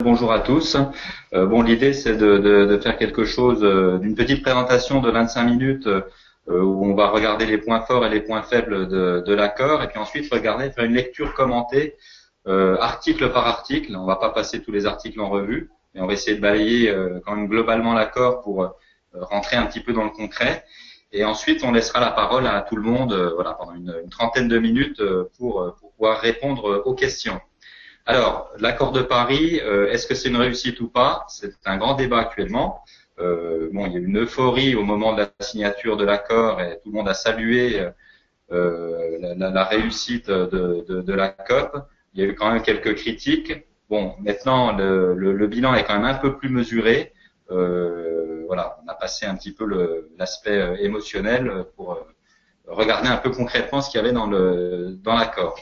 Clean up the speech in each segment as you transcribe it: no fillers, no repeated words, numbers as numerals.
Bonjour à tous. Bon, l'idée c'est de faire quelque chose, d'une petite présentation de 25 minutes où on va regarder les points forts et les points faibles de l'accord, et puis ensuite faire une lecture commentée, article par article. On va pas passer tous les articles en revue, mais on va essayer de balayer quand même globalement l'accord pour rentrer un petit peu dans le concret. Et ensuite, on laissera la parole à tout le monde, voilà, pendant une trentaine de minutes pour pouvoir répondre aux questions. Alors, l'accord de Paris, est-ce que c'est une réussite ou pas? C'est un grand débat actuellement. Bon, il y a eu une euphorie au moment de la signature de l'accord et tout le monde a salué la réussite de la COP. Il y a eu quand même quelques critiques. Bon, maintenant, le bilan est quand même un peu plus mesuré. Voilà, on a passé un petit peu l'aspect émotionnel pour regarder un peu concrètement ce qu'il y avait dans l'accord.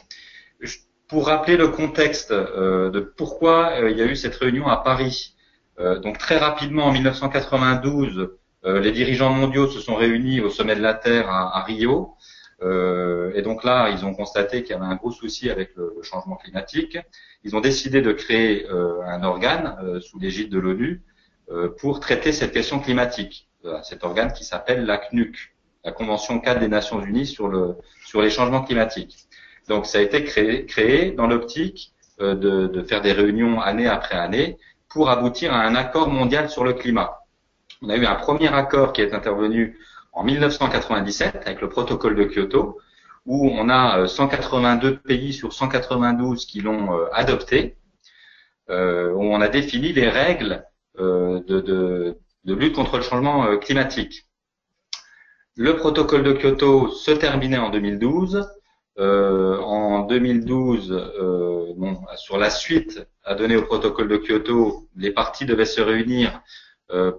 Pour rappeler le contexte de pourquoi il y a eu cette réunion à Paris, donc très rapidement en 1992, les dirigeants mondiaux se sont réunis au sommet de la Terre à Rio, et donc là ils ont constaté qu'il y avait un gros souci avec le changement climatique. Ils ont décidé de créer un organe sous l'égide de l'ONU pour traiter cette question climatique. Cet organe qui s'appelle la CNUC, la Convention cadre des Nations Unies sur les changements climatiques. Donc ça a été créé dans l'optique de faire des réunions année après année pour aboutir à un accord mondial sur le climat. On a eu un premier accord qui est intervenu en 1997 avec le protocole de Kyoto, où on a 182 pays sur 192 qui l'ont adopté, où on a défini les règles de lutte contre le changement climatique. Le protocole de Kyoto se terminait en 2012. En 2012, bon, sur la suite à donner au protocole de Kyoto, les parties devaient se réunir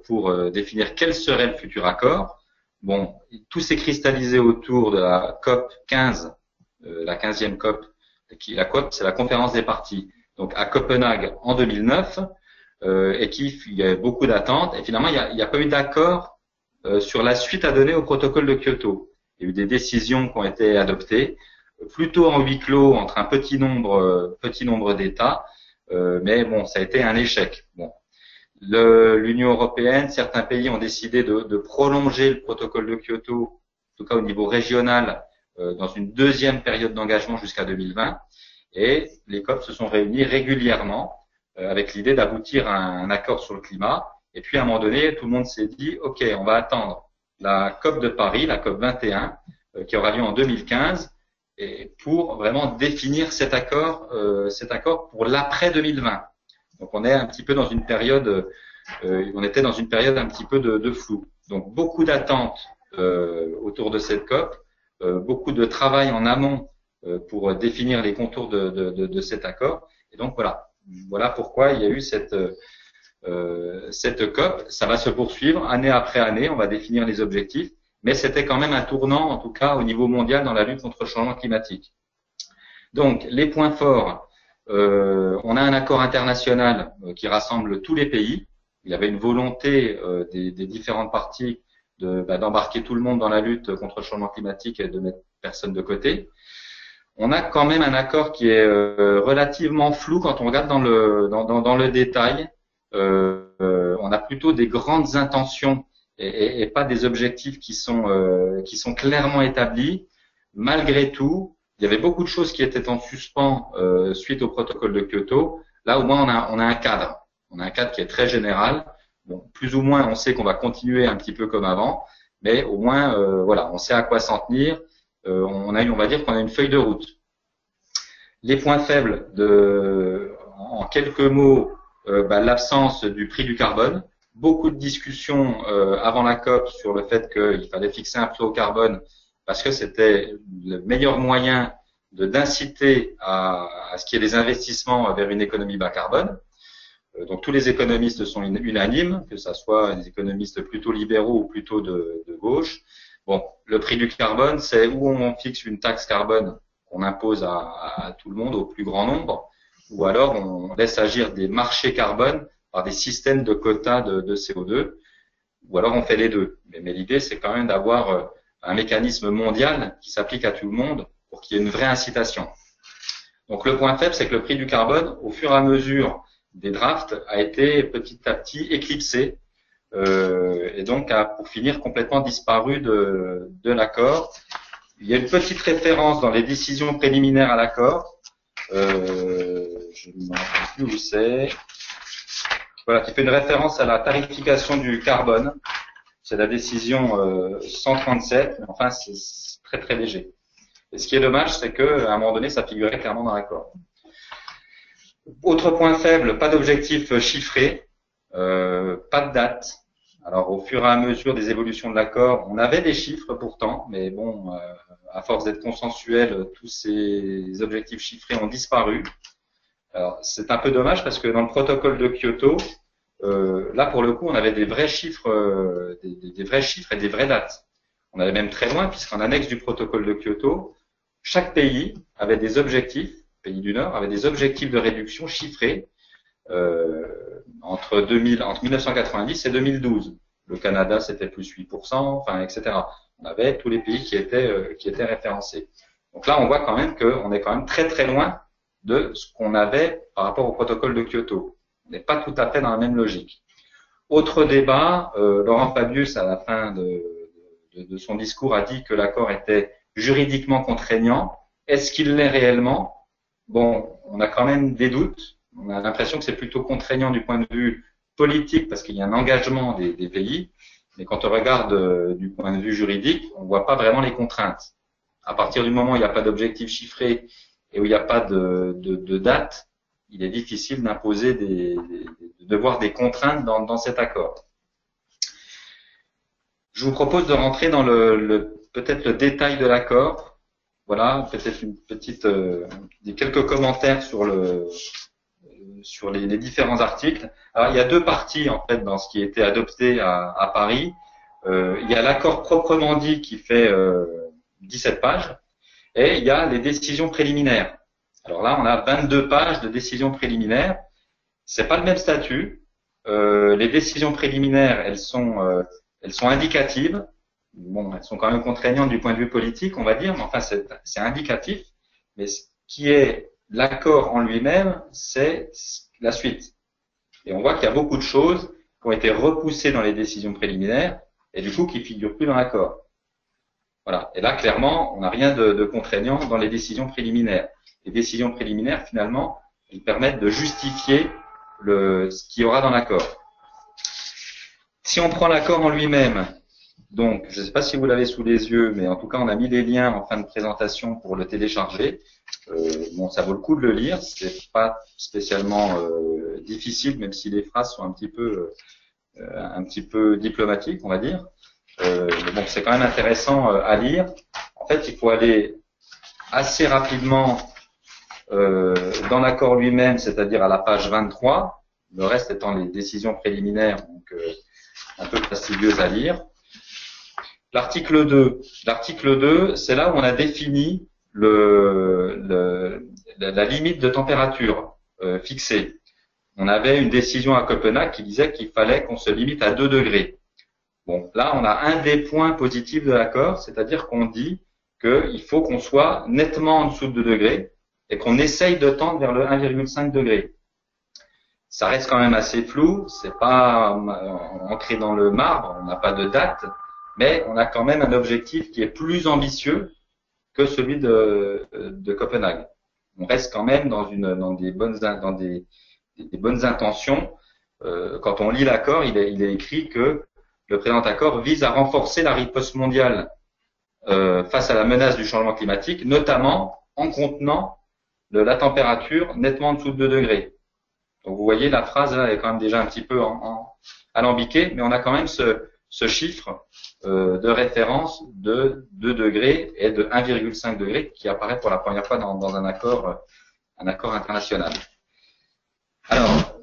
pour définir quel serait le futur accord. Bon, tout s'est cristallisé autour de la COP 15, la 15e COP. La COP, c'est la conférence des parties. Donc à Copenhague en 2009, et il y avait beaucoup d'attentes. Et finalement, il n'y a pas eu d'accord sur la suite à donner au protocole de Kyoto. Il y a eu des décisions qui ont été adoptées, plutôt en huis clos entre un petit nombre d'États, mais bon, ça a été un échec. Bon, l'Union européenne, certains pays ont décidé de prolonger le protocole de Kyoto, en tout cas au niveau régional, dans une deuxième période d'engagement jusqu'à 2020, et les COP se sont réunis régulièrement avec l'idée d'aboutir à un accord sur le climat. Et puis à un moment donné, tout le monde s'est dit, ok, on va attendre la COP de Paris, la COP 21, qui aura lieu en 2015. Et pour vraiment définir cet accord pour l'après 2020. Donc on est un petit peu dans une période, on était dans une période un petit peu de flou. Donc beaucoup d'attentes autour de cette COP, beaucoup de travail en amont pour définir les contours de cet accord. Et donc voilà pourquoi il y a eu cette COP. Ça va se poursuivre année après année. On va définir les objectifs. Mais c'était quand même un tournant, en tout cas au niveau mondial, dans la lutte contre le changement climatique. Donc, les points forts, on a un accord international qui rassemble tous les pays. Il y avait une volonté des différentes parties d'embarquer tout le monde dans la lutte contre le changement climatique et de mettre personne de côté. On a quand même un accord qui est relativement flou quand on regarde dans le détail. On a plutôt des grandes intentions et pas des objectifs qui sont clairement établis. Malgré tout, il y avait beaucoup de choses qui étaient en suspens suite au protocole de Kyoto. Là, au moins, on a un cadre. On a un cadre qui est très général. Bon, plus ou moins, on sait qu'on va continuer un petit peu comme avant, mais au moins, voilà, on sait à quoi s'en tenir. On va dire qu'on a une feuille de route. Les points faibles en quelques mots, l'absence du prix du carbone. Beaucoup de discussions avant la COP sur le fait qu'il fallait fixer un prix au carbone parce que c'était le meilleur moyen d'inciter à ce qu'il y ait des investissements vers une économie bas carbone. Donc tous les économistes sont unanimes, que ce soit des économistes plutôt libéraux ou plutôt de gauche. Bon, le prix du carbone, c'est où on fixe une taxe carbone qu'on impose à tout le monde, au plus grand nombre, ou alors on laisse agir des marchés carbone par des systèmes de quotas de CO2, ou alors on fait les deux. Mais l'idée, c'est quand même d'avoir un mécanisme mondial qui s'applique à tout le monde pour qu'il y ait une vraie incitation. Donc le point faible, c'est que le prix du carbone, au fur et à mesure des drafts a été petit à petit éclipsé et donc a pour finir complètement disparu de l'accord. Il y a une petite référence dans les décisions préliminaires à l'accord. Je ne me rappelle plus où c'est. Voilà, qui fait une référence à la tarification du carbone. C'est la décision 137. Enfin, c'est très très léger. Et ce qui est dommage, c'est qu'à un moment donné, ça figurait clairement dans l'accord. Autre point faible, pas d'objectif chiffré, pas de date. Alors, au fur et à mesure des évolutions de l'accord, on avait des chiffres pourtant, mais bon, à force d'être consensuels, tous ces objectifs chiffrés ont disparu. Alors, c'est un peu dommage parce que dans le protocole de Kyoto, là, pour le coup, on avait des vrais chiffres, des vrais chiffres et des vraies dates. On allait même très loin puisqu'en annexe du protocole de Kyoto, chaque pays avait des objectifs, pays du Nord, avait des objectifs de réduction chiffrés entre 1990 et 2012. Le Canada, c'était plus 8%, enfin, etc. On avait tous les pays qui étaient référencés. Donc là, on voit quand même qu'on est quand même très très loin de ce qu'on avait par rapport au protocole de Kyoto. On n'est pas tout à fait dans la même logique. Autre débat, Laurent Fabius, à la fin de son discours, a dit que l'accord était juridiquement contraignant. Est-ce qu'il l'est réellement? Bon, on a quand même des doutes. On a l'impression que c'est plutôt contraignant du point de vue politique parce qu'il y a un engagement des pays. Mais quand on regarde du point de vue juridique, on ne voit pas vraiment les contraintes. À partir du moment où il n'y a pas d'objectif chiffré et où il n'y a pas de date, il est difficile d'imposer de voir des contraintes dans cet accord. Je vous propose de rentrer dans peut-être le détail de l'accord. Voilà, peut-être une petite, quelques commentaires sur les différents articles. Alors, il y a deux parties en fait dans ce qui a été adopté à Paris. Il y a l'accord proprement dit qui fait 17 pages, et il y a les décisions préliminaires. Alors là, on a 22 pages de décisions préliminaires. C'est pas le même statut. Les décisions préliminaires, elles sont indicatives. Bon, elles sont quand même contraignantes du point de vue politique, on va dire, mais enfin, c'est indicatif. Mais ce qui est l'accord en lui-même, c'est la suite. Et on voit qu'il y a beaucoup de choses qui ont été repoussées dans les décisions préliminaires et du coup qui figurent plus dans l'accord. Voilà. Et là, clairement, on n'a rien de contraignant dans les décisions préliminaires. Les décisions préliminaires, finalement, elles permettent de justifier ce qu'il y aura dans l'accord. Si on prend l'accord en lui-même, donc, je ne sais pas si vous l'avez sous les yeux, mais en tout cas, on a mis les liens en fin de présentation pour le télécharger. Bon, ça vaut le coup de le lire. C'est pas spécialement difficile, même si les phrases sont un petit peu diplomatiques, on va dire. Mais bon, c'est quand même intéressant à lire. En fait, il faut aller assez rapidement dans l'accord lui-même, c'est-à-dire à la page 23. Le reste étant les décisions préliminaires, donc un peu fastidieuses à lire. L'article 2, c'est là où on a défini la limite de température fixée. On avait une décision à Copenhague qui disait qu'il fallait qu'on se limite à 2 degrés. Bon, là, on a un des points positifs de l'accord, c'est-à-dire qu'on dit qu'il faut qu'on soit nettement en dessous de 2 degrés et qu'on essaye de tendre vers le 1,5 degré. Ça reste quand même assez flou, c'est pas ancré dans le marbre, on n'a pas de date, mais on a quand même un objectif qui est plus ambitieux que celui de Copenhague. On reste quand même dans des bonnes intentions. Quand on lit l'accord, il est écrit que le présent accord vise à renforcer la riposte mondiale face à la menace du changement climatique, notamment en contenant la température nettement en dessous de 2 degrés. Donc vous voyez, la phrase là est quand même déjà un petit peu alambiquée, mais on a quand même ce chiffre de référence de 2 degrés et de 1,5 degré qui apparaît pour la première fois dans un accord international. Alors,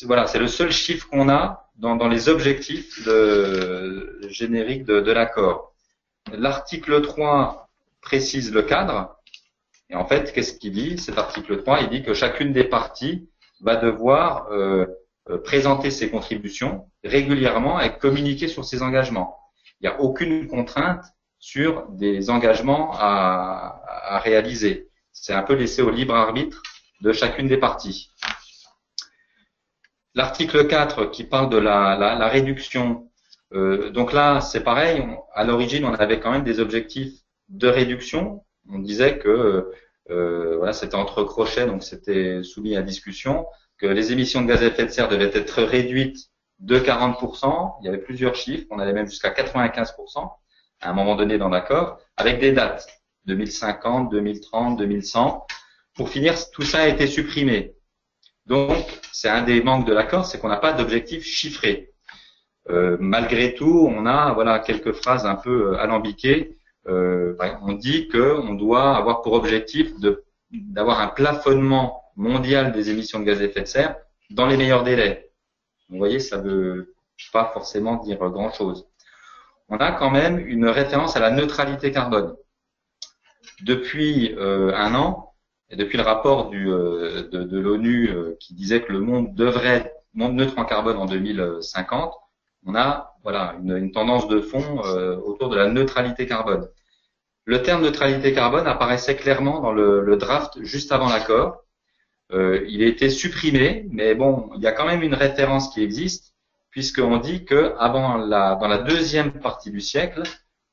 voilà, c'est le seul chiffre qu'on a dans les objectifs génériques de l'accord. L'article 3 précise le cadre. Et en fait, qu'est-ce qu'il dit, cet article 3? Il dit que chacune des parties va devoir présenter ses contributions régulièrement et communiquer sur ses engagements. Il n'y a aucune contrainte sur des engagements à réaliser. C'est un peu laissé au libre arbitre de chacune des parties. L'article 4 qui parle de la réduction. Donc là, c'est pareil. À l'origine, on avait quand même des objectifs de réduction. On disait que voilà, c'était entre crochets, donc c'était soumis à discussion, que les émissions de gaz à effet de serre devaient être réduites de 40%. Il y avait plusieurs chiffres. On allait même jusqu'à 95% à un moment donné dans l'accord, avec des dates 2050, 2030, 2100. Pour finir, tout ça a été supprimé. Donc, c'est un des manques de l'accord, c'est qu'on n'a pas d'objectif chiffré. Malgré tout, on a voilà quelques phrases un peu alambiquées. On dit qu'on doit avoir pour objectif d'avoir un plafonnement mondial des émissions de gaz à effet de serre dans les meilleurs délais. Vous voyez, ça veut pas forcément dire grand-chose. On a quand même une référence à la neutralité carbone. Depuis un an, et depuis le rapport de l'ONU qui disait que le monde devrait être monde neutre en carbone en 2050, on a voilà une tendance de fond autour de la neutralité carbone. Le terme neutralité carbone apparaissait clairement dans le draft juste avant l'accord. Il a été supprimé, mais bon, il y a quand même une référence qui existe, puisqu'on dit que dans la deuxième partie du siècle,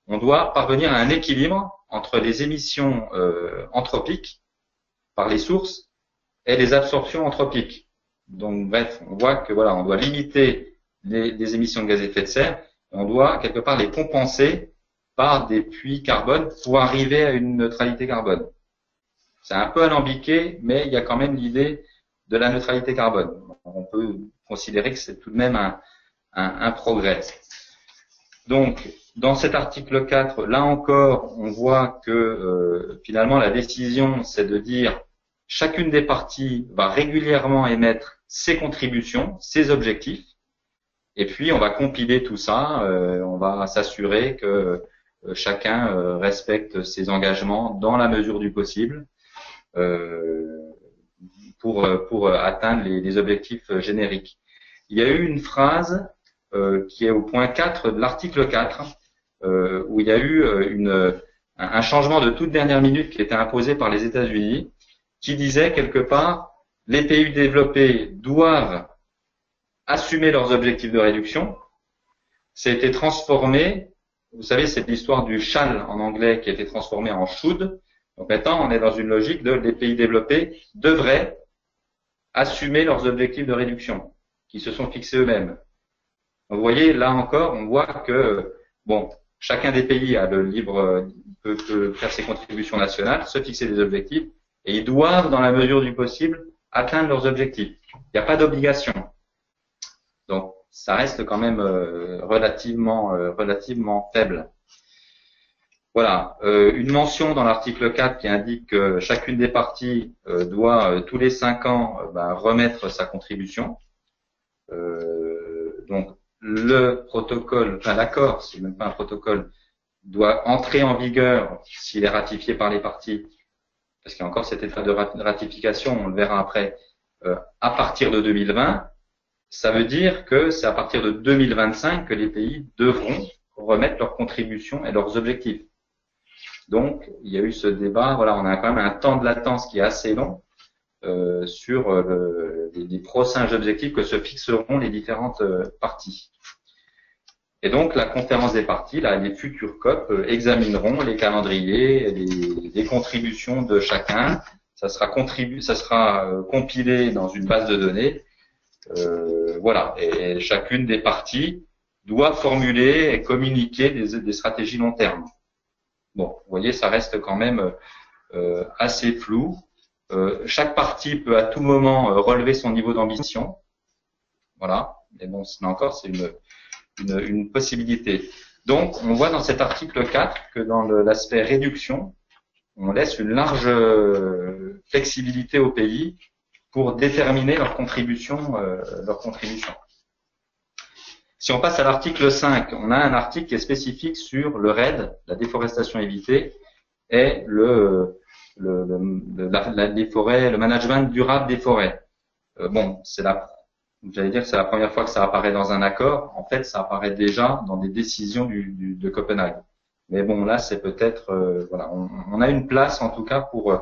on doit parvenir à un équilibre entre les émissions anthropiques par les sources et les absorptions anthropiques. Donc bref, on voit que voilà, on doit limiter les émissions de gaz à effet de serre, et on doit quelque part les compenser par des puits carbone pour arriver à une neutralité carbone. C'est un peu alambiqué, mais il y a quand même l'idée de la neutralité carbone. On peut considérer que c'est tout de même un progrès. Donc, dans cet article 4, là encore, on voit que finalement la décision, c'est de dire chacune des parties va régulièrement émettre ses contributions, ses objectifs, et puis on va compiler tout ça, on va s'assurer que chacun respecte ses engagements dans la mesure du possible pour atteindre les objectifs génériques. Il y a eu une phrase qui est au point 4 de l'article 4 où il y a eu un changement de toute dernière minute qui était imposé par les États-Unis qui disait quelque part les pays développés doivent assumer leurs objectifs de réduction. Ça a été transformé, vous savez, c'est l'histoire du shall en anglais qui a été transformé en should. Donc maintenant, on est dans une logique de les pays développés devraient assumer leurs objectifs de réduction qui se sont fixés eux-mêmes. Donc vous voyez, là encore, on voit que bon, chacun des pays a le libre peut faire ses contributions nationales, se fixer des objectifs, et ils doivent, dans la mesure du possible, atteindre leurs objectifs. Il n'y a pas d'obligation. Donc ça reste quand même relativement faible. Voilà, une mention dans l'article 4 qui indique que chacune des parties doit tous les 5 ans remettre sa contribution. Donc le protocole, enfin l'accord, c'est même pas un protocole, doit entrer en vigueur s'il est ratifié par les parties, parce qu'il y a encore cet état de ratification, on le verra après, à partir de 2020. Ça veut dire que c'est à partir de 2025 que les pays devront remettre leurs contributions et leurs objectifs. Donc, il y a eu ce débat, voilà, on a quand même un temps de latence qui est assez long sur les prochains objectifs que se fixeront les différentes parties. Et donc, la conférence des parties, là, les futures COP examineront les calendriers, les contributions de chacun. Ça sera compilé dans une base de données. Voilà, et chacune des parties doit formuler et communiquer des stratégies long terme. Bon, vous voyez, ça reste quand même assez flou. Chaque partie peut à tout moment relever son niveau d'ambition. Voilà, mais bon, là encore, c'est une possibilité. Donc, on voit dans cet article 4 que dans l'aspect réduction, on laisse une large flexibilité aux pays pour déterminer leur contribution. Si on passe à l'article 5, on a un article qui est spécifique sur le REDD, la déforestation évitée, et les forêts, le management durable des forêts. Bon, c'est la première fois que ça apparaît dans un accord. En fait, ça apparaît déjà dans des décisions de Copenhague. Mais bon, là, c'est peut-être, voilà, on a une place en tout cas pour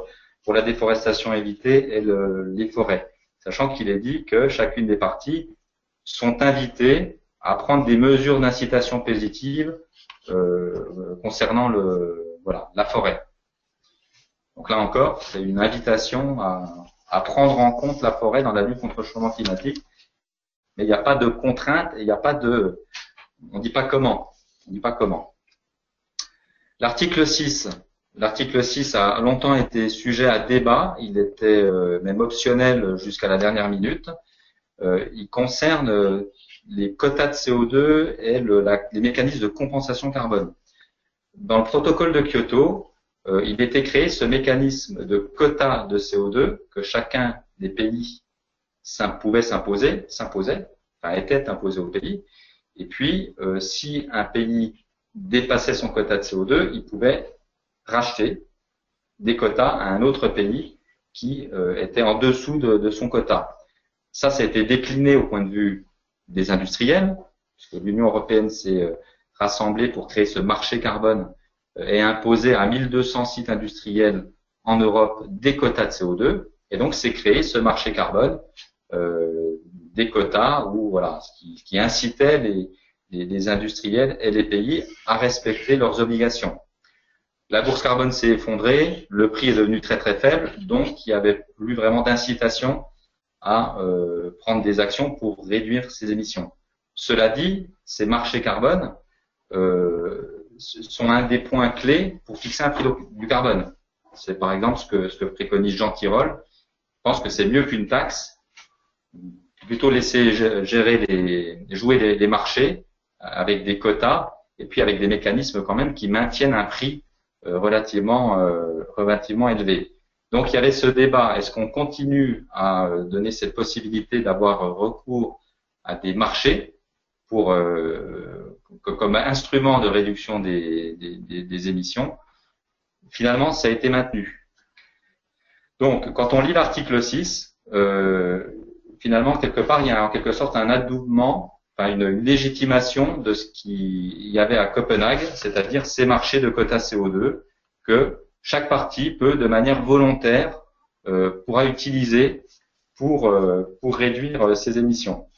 pour la déforestation évitée et les forêts, sachant qu'il est dit que chacune des parties sont invitées à prendre des mesures d'incitation positive concernant la forêt. Donc là encore, c'est une invitation à prendre en compte la forêt dans la lutte contre le changement climatique, mais il n'y a pas de contrainte et il n'y a pas de, on dit pas comment, on dit pas comment. L'article 6 a longtemps été sujet à débat, il était même optionnel jusqu'à la dernière minute. Il concerne les quotas de CO2 et les mécanismes de compensation carbone. Dans le protocole de Kyoto, il était créé ce mécanisme de quotas de CO2 que chacun des pays pouvait était imposé au pays. Et puis, si un pays dépassait son quota de CO2, il pouvait racheter des quotas à un autre pays qui était en dessous de son quota. Ça a été décliné au point de vue des industriels, puisque l'Union européenne s'est rassemblée pour créer ce marché carbone et imposer à 1200 sites industriels en Europe des quotas de CO2. Et donc, c'est créé ce marché carbone, des quotas, ce qui incitait les industriels et les pays à respecter leurs obligations. La bourse carbone s'est effondrée, le prix est devenu très très faible, donc il n'y avait plus vraiment d'incitation à prendre des actions pour réduire ses émissions. Cela dit, ces marchés carbone sont un des points clés pour fixer un prix du carbone. C'est par exemple ce que préconise Jean Tirole. Je pense que c'est mieux qu'une taxe, plutôt laisser jouer les marchés avec des quotas et puis avec des mécanismes quand même qui maintiennent un prix relativement élevé. Donc il y avait ce débat, est-ce qu'on continue à donner cette possibilité d'avoir recours à des marchés pour comme instrument de réduction des émissions? Finalement, ça a été maintenu. Donc quand on lit l'article 6, finalement quelque part il y a en quelque sorte un adoubement, une légitimation de ce qu'il y avait à Copenhague, c'est-à-dire ces marchés de quotas CO2 que chaque partie peut, de manière volontaire, pourra utiliser pour réduire ses émissions.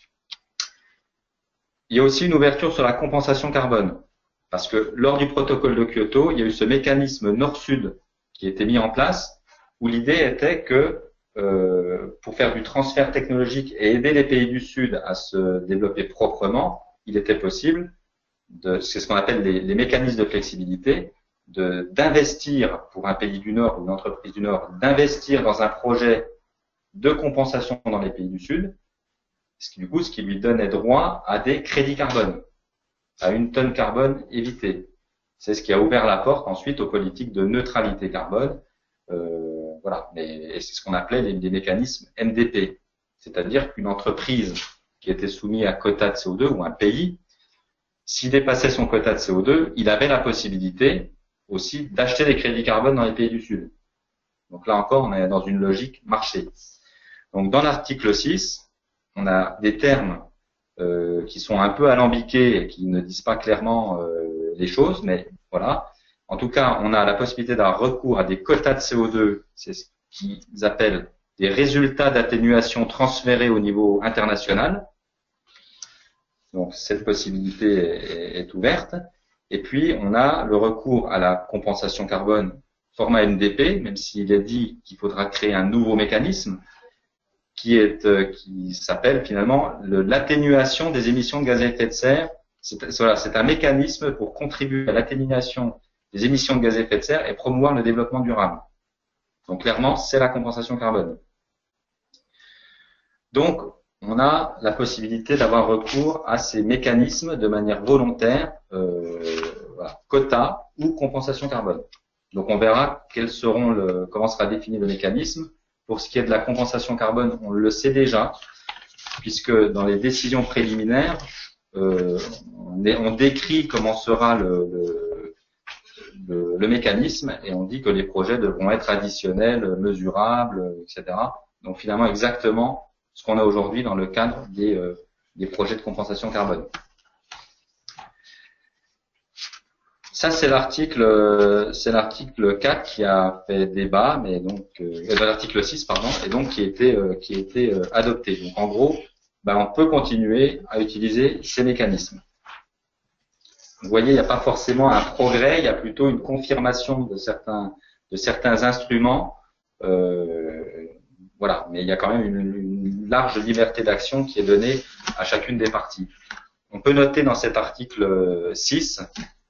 Il y a aussi une ouverture sur la compensation carbone, parce que lors du protocole de Kyoto, il y a eu ce mécanisme nord-sud qui a été mis en place, où l'idée était que pour faire du transfert technologique et aider les pays du Sud à se développer proprement, il était possible, c'est ce qu'on appelle les mécanismes de flexibilité, d'investir pour un pays du Nord ou une entreprise du Nord, d'investir dans un projet de compensation dans les pays du Sud, ce qui lui donnait droit à des crédits carbone, à 1 tonne carbone évitée. C'est ce qui a ouvert la porte ensuite aux politiques de neutralité carbone, et c'est ce qu'on appelait les mécanismes MDP, c'est-à-dire qu'une entreprise qui était soumise à quota de CO2 ou un pays, s'il dépassait son quota de CO2, il avait la possibilité aussi d'acheter des crédits carbone dans les pays du Sud. Donc là encore, on est dans une logique marché. Donc dans l'article 6, on a des termes qui sont un peu alambiqués et qui ne disent pas clairement les choses, mais voilà. En tout cas, on a la possibilité d'avoir recours à des quotas de CO2, c'est ce qu'ils appellent des résultats d'atténuation transférés au niveau international. Donc cette possibilité est ouverte. Et puis on a le recours à la compensation carbone format NDP, même s'il est dit qu'il faudra créer un nouveau mécanisme qui s'appelle finalement l'atténuation des émissions de gaz à effet de serre. C'est un mécanisme pour contribuer à l'atténuation des émissions de gaz à effet de serre et promouvoir le développement durable. Donc clairement, c'est la compensation carbone. Donc, on a la possibilité d'avoir recours à ces mécanismes de manière volontaire, quota ou compensation carbone. Donc on verra comment sera défini le mécanisme. Pour ce qui est de la compensation carbone, on le sait déjà, puisque dans les décisions préliminaires, on décrit comment sera le mécanisme et on dit que les projets devront être additionnels, mesurables, etc. Donc finalement exactement ce qu'on a aujourd'hui dans le cadre des projets de compensation carbone. Ça, c'est l'article 4 qui a fait débat, mais donc l'article 6, pardon, et donc qui a été adopté. Donc en gros, on peut continuer à utiliser ces mécanismes. Vous voyez, il n'y a pas forcément un progrès, il y a plutôt une confirmation de certains instruments. Voilà, mais il y a quand même une large liberté d'action qui est donnée à chacune des parties. On peut noter dans cet article 6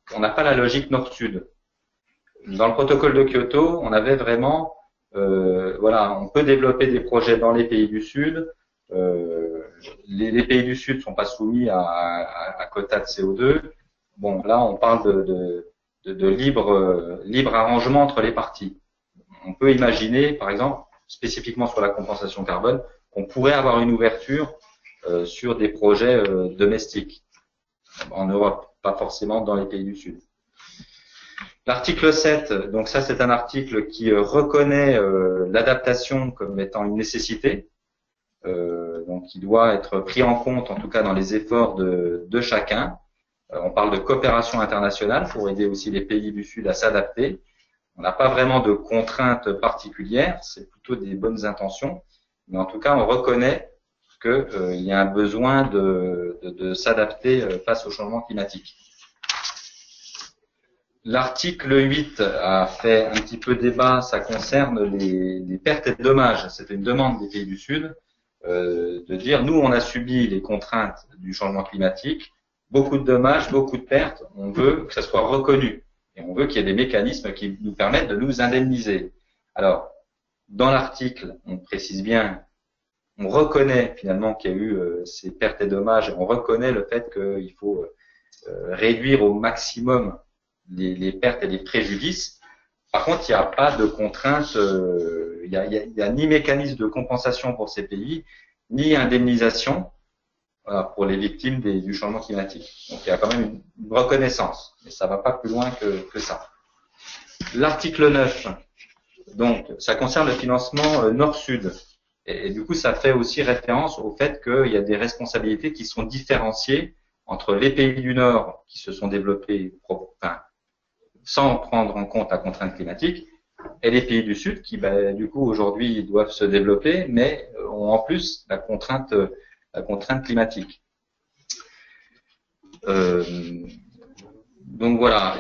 qu'on n'a pas la logique nord-sud. Dans le protocole de Kyoto, on avait vraiment, voilà, on peut développer des projets dans les pays du Sud. Les pays du Sud ne sont pas soumis à quota de CO2. Bon, là, on parle de libre arrangement entre les parties. On peut imaginer, par exemple, spécifiquement sur la compensation carbone, qu'on pourrait avoir une ouverture sur des projets domestiques en Europe, pas forcément dans les pays du Sud. L'article 7, donc ça c'est un article qui reconnaît l'adaptation comme étant une nécessité, donc qui doit être pris en compte en tout cas dans les efforts de chacun. On parle de coopération internationale pour aider aussi les pays du Sud à s'adapter. On n'a pas vraiment de contraintes particulières, c'est plutôt des bonnes intentions, mais en tout cas on reconnaît qu'il y a un besoin de s'adapter face au changement climatique. L'article 8 a fait un petit peu débat, ça concerne les pertes et dommages. C'était une demande des pays du Sud de dire, nous on a subi les contraintes du changement climatique, beaucoup de dommages, beaucoup de pertes, on veut que ça soit reconnu et on veut qu'il y ait des mécanismes qui nous permettent de nous indemniser. Alors, dans l'article, on précise bien, on reconnaît finalement qu'il y a eu ces pertes et dommages, on reconnaît le fait qu'il faut réduire au maximum les pertes et les préjudices. Par contre, il n'y a pas de contrainte, il y a ni mécanisme de compensation pour ces pays, ni indemnisation pour les victimes du changement climatique. Donc il y a quand même une reconnaissance, mais ça ne va pas plus loin que ça. L'article 9, donc ça concerne le financement nord-sud. Et du coup, ça fait aussi référence au fait qu'il y a des responsabilités qui sont différenciées entre les pays du Nord qui se sont développés sans prendre en compte la contrainte climatique et les pays du Sud qui, du coup, aujourd'hui doivent se développer, mais ont en plus la contrainte climatique. Donc voilà.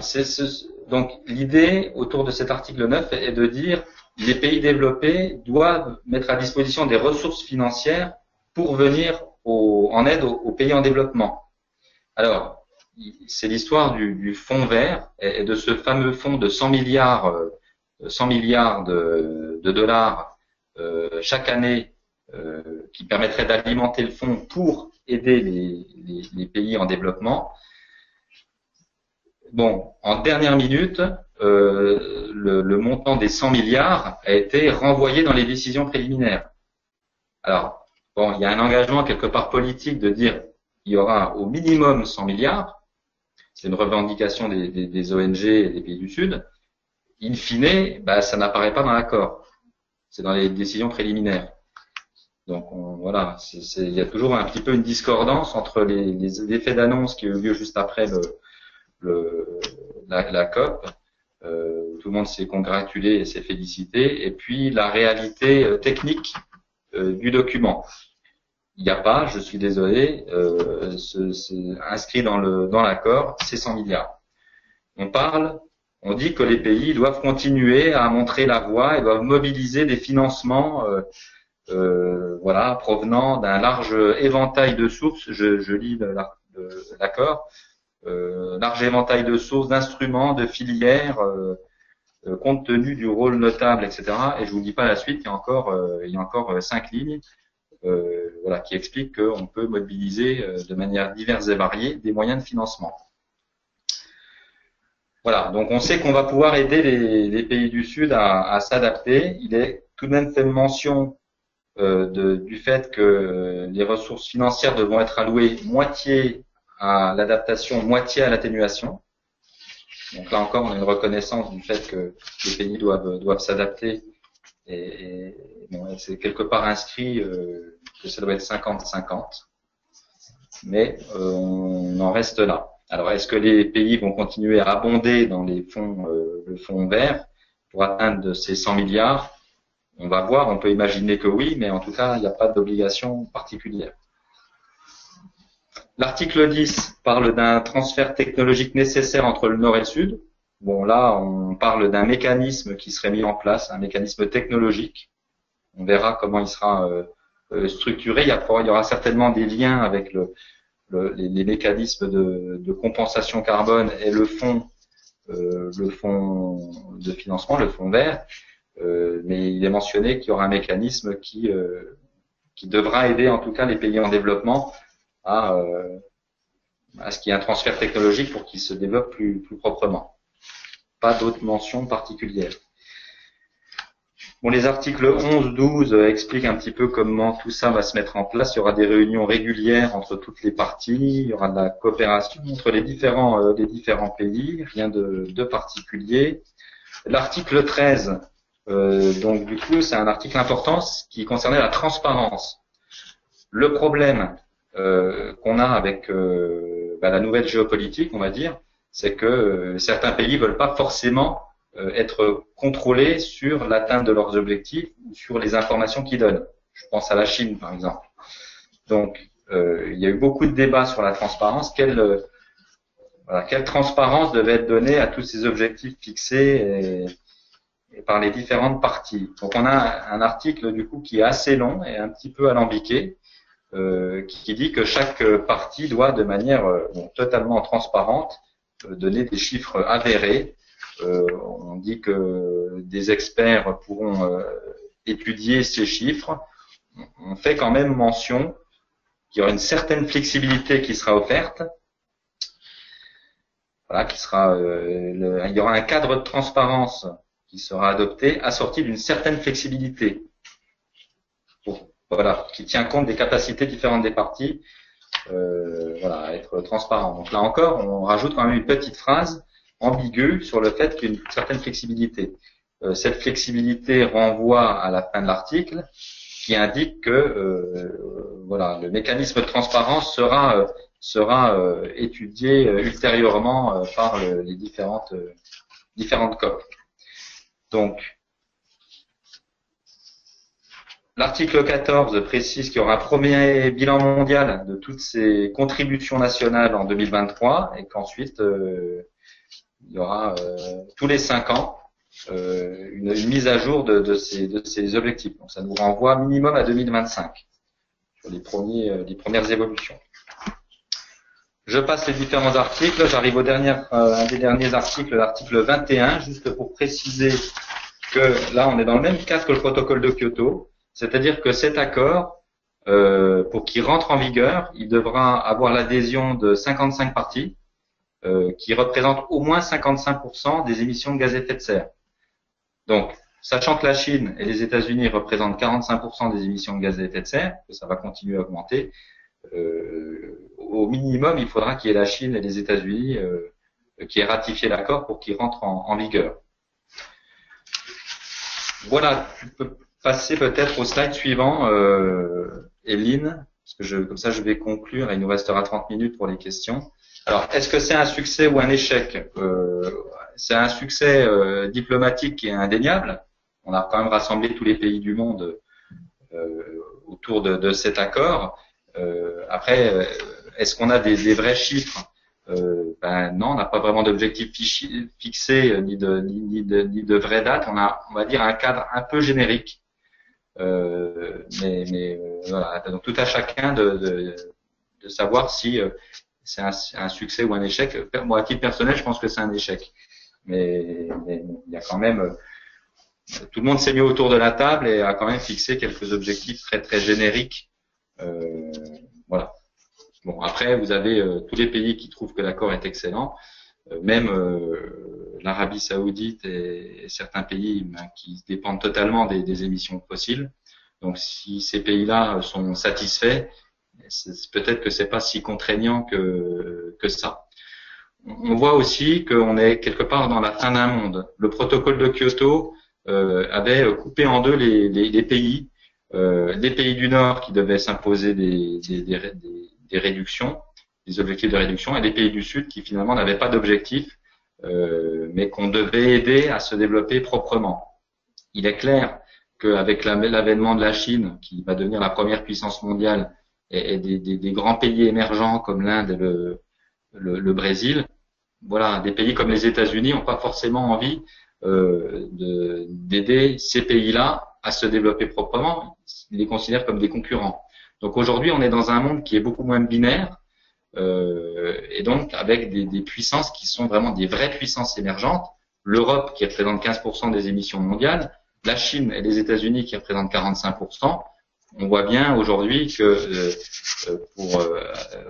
Donc l'idée autour de cet article 9 est de dire les pays développés doivent mettre à disposition des ressources financières pour venir en aide aux pays en développement. Alors, c'est l'histoire du fonds vert et de ce fameux fonds de 100 milliards de dollars chaque année qui permettrait d'alimenter le fonds pour aider les pays en développement. Bon, en dernière minute, le montant des 100 milliards a été renvoyé dans les décisions préliminaires. Alors, bon, il y a un engagement quelque part politique de dire qu'il y aura au minimum 100 milliards. C'est une revendication des ONG et des pays du Sud. In fine, ça n'apparaît pas dans l'accord. C'est dans les décisions préliminaires. Donc voilà, il y a toujours un petit peu une discordance entre les effets d'annonce qui ont eu lieu juste après la COP. Tout le monde s'est congratulé et s'est félicité, et puis la réalité technique du document. Il n'y a pas, je suis désolé, inscrit dans l'accord, c'est 100 milliards. On dit que les pays doivent continuer à montrer la voie et doivent mobiliser des financements voilà, provenant d'un large éventail de sources, je lis l'accord, large éventail de sources, d'instruments, de filières, compte tenu du rôle notable, etc. Et je vous dis pas la suite, il y a encore 5 lignes voilà, qui expliquent qu'on peut mobiliser de manière diverse et variée des moyens de financement. Voilà, donc on sait qu'on va pouvoir aider les pays du Sud à s'adapter. Il est tout de même fait mention du fait que les ressources financières devront être allouées moitié à l'adaptation, moitié à l'atténuation. Donc là encore, on a une reconnaissance du fait que les pays doivent s'adapter et bon, c'est quelque part inscrit que ça doit être 50-50. Mais on en reste là. Alors, est-ce que les pays vont continuer à abonder dans les fonds, le fonds vert pour atteindre ces 100 milliards? On va voir, on peut imaginer que oui, mais en tout cas, il n'y a pas d'obligation particulière. L'article 10 parle d'un transfert technologique nécessaire entre le Nord et le Sud. Bon, là, on parle d'un mécanisme qui serait mis en place, un mécanisme technologique. On verra comment il sera structuré. Il y aura certainement des liens avec les mécanismes de compensation carbone et le fonds de financement, le fonds vert. Mais il est mentionné qu'il y aura un mécanisme qui devra aider en tout cas les pays en développement à ce qu'il y ait un transfert technologique pour qu'ils se développent plus proprement. Pas d'autres mentions particulières. Bon, les articles 11, 12 expliquent un petit peu comment tout ça va se mettre en place. Il y aura des réunions régulières entre toutes les parties, il y aura de la coopération entre les différents pays, rien de particulier. L'article 13, donc du coup, c'est un article important qui concernait la transparence. Le problème qu'on a avec la nouvelle géopolitique, on va dire, c'est que certains pays veulent pas forcément être contrôlés sur l'atteinte de leurs objectifs ou sur les informations qu'ils donnent. Je pense à la Chine, par exemple. Donc, il y a eu beaucoup de débats sur la transparence. Quelle transparence devait être donnée à tous ces objectifs fixés et par les différentes parties. Donc, on a un article du coup qui est assez long et un petit peu alambiqué, qui dit que chaque partie doit, de manière totalement transparente, donner des chiffres avérés. On dit que des experts pourront étudier ces chiffres. On fait quand même mention qu'il y aura une certaine flexibilité qui sera offerte. Voilà, il y aura un cadre de transparence qui sera adopté, assorti d'une certaine flexibilité, qui tient compte des capacités différentes des parties, à être transparent. Donc là encore, on rajoute quand même une petite phrase ambiguë sur le fait qu'il y a une certaine flexibilité. Cette flexibilité renvoie à la fin de l'article, qui indique que le mécanisme de transparence sera étudié ultérieurement par les différentes COP. Donc, l'article 14 précise qu'il y aura un premier bilan mondial de toutes ces contributions nationales en 2023 et qu'ensuite il y aura tous les 5 ans une mise à jour de ces objectifs. Donc ça nous renvoie minimum à 2025 sur les premières évolutions. Je passe les différents articles. J'arrive au un des derniers articles, l'article 21, juste pour préciser que là on est dans le même cadre que le protocole de Kyoto. C'est-à-dire que cet accord, pour qu'il rentre en vigueur, il devra avoir l'adhésion de 55 parties, qui représentent au moins 55% des émissions de gaz à effet de serre. Donc, sachant que la Chine et les États-Unis représentent 45% des émissions de gaz à effet de serre, que ça va continuer à augmenter, au minimum, il faudra qu'il y ait la Chine et les États-Unis qui aient ratifié l'accord pour qu'il rentre en vigueur. Voilà, tu peux passer peut-être au slide suivant, Eline, parce que comme ça je vais conclure et il nous restera 30 minutes pour les questions. Alors, est-ce que c'est un succès ou un échec? C'est un succès diplomatique qui est indéniable. On a quand même rassemblé tous les pays du monde autour de cet accord. Après, est-ce qu'on a des vrais chiffres? Non, on n'a pas vraiment d'objectif fixé ni de vraies dates. On va dire un cadre un peu générique. Voilà, donc tout à chacun de savoir si c'est un succès ou un échec. Moi, à titre personnel, je pense que c'est un échec. Mais il y a quand même tout le monde s'est mis autour de la table et a quand même fixé quelques objectifs très très génériques. Voilà. Bon, après, vous avez tous les pays qui trouvent que l'accord est excellent, même l'Arabie Saoudite et certains pays qui dépendent totalement des émissions fossiles. Donc, si ces pays-là sont satisfaits, peut-être que c'est pas si contraignant que ça. On voit aussi qu'on est quelque part dans la fin d'un monde. Le protocole de Kyoto avait coupé en deux les pays. Les pays du Nord qui devaient s'imposer des réductions des objectifs de réduction, et des pays du Sud qui finalement n'avaient pas d'objectifs, mais qu'on devait aider à se développer proprement. Il est clair qu'avec l'avènement de la Chine, qui va devenir la première puissance mondiale, et des grands pays émergents comme l'Inde et le Brésil, voilà, des pays comme les États-Unis n'ont pas forcément envie d'aider ces pays-là à se développer proprement. Ils les considèrent comme des concurrents. Donc aujourd'hui, on est dans un monde qui est beaucoup moins binaire, et donc avec des puissances qui sont vraiment des vraies puissances émergentes. L'Europe qui représente 15% des émissions mondiales, la Chine et les États-Unis qui représentent 45%. On voit bien aujourd'hui que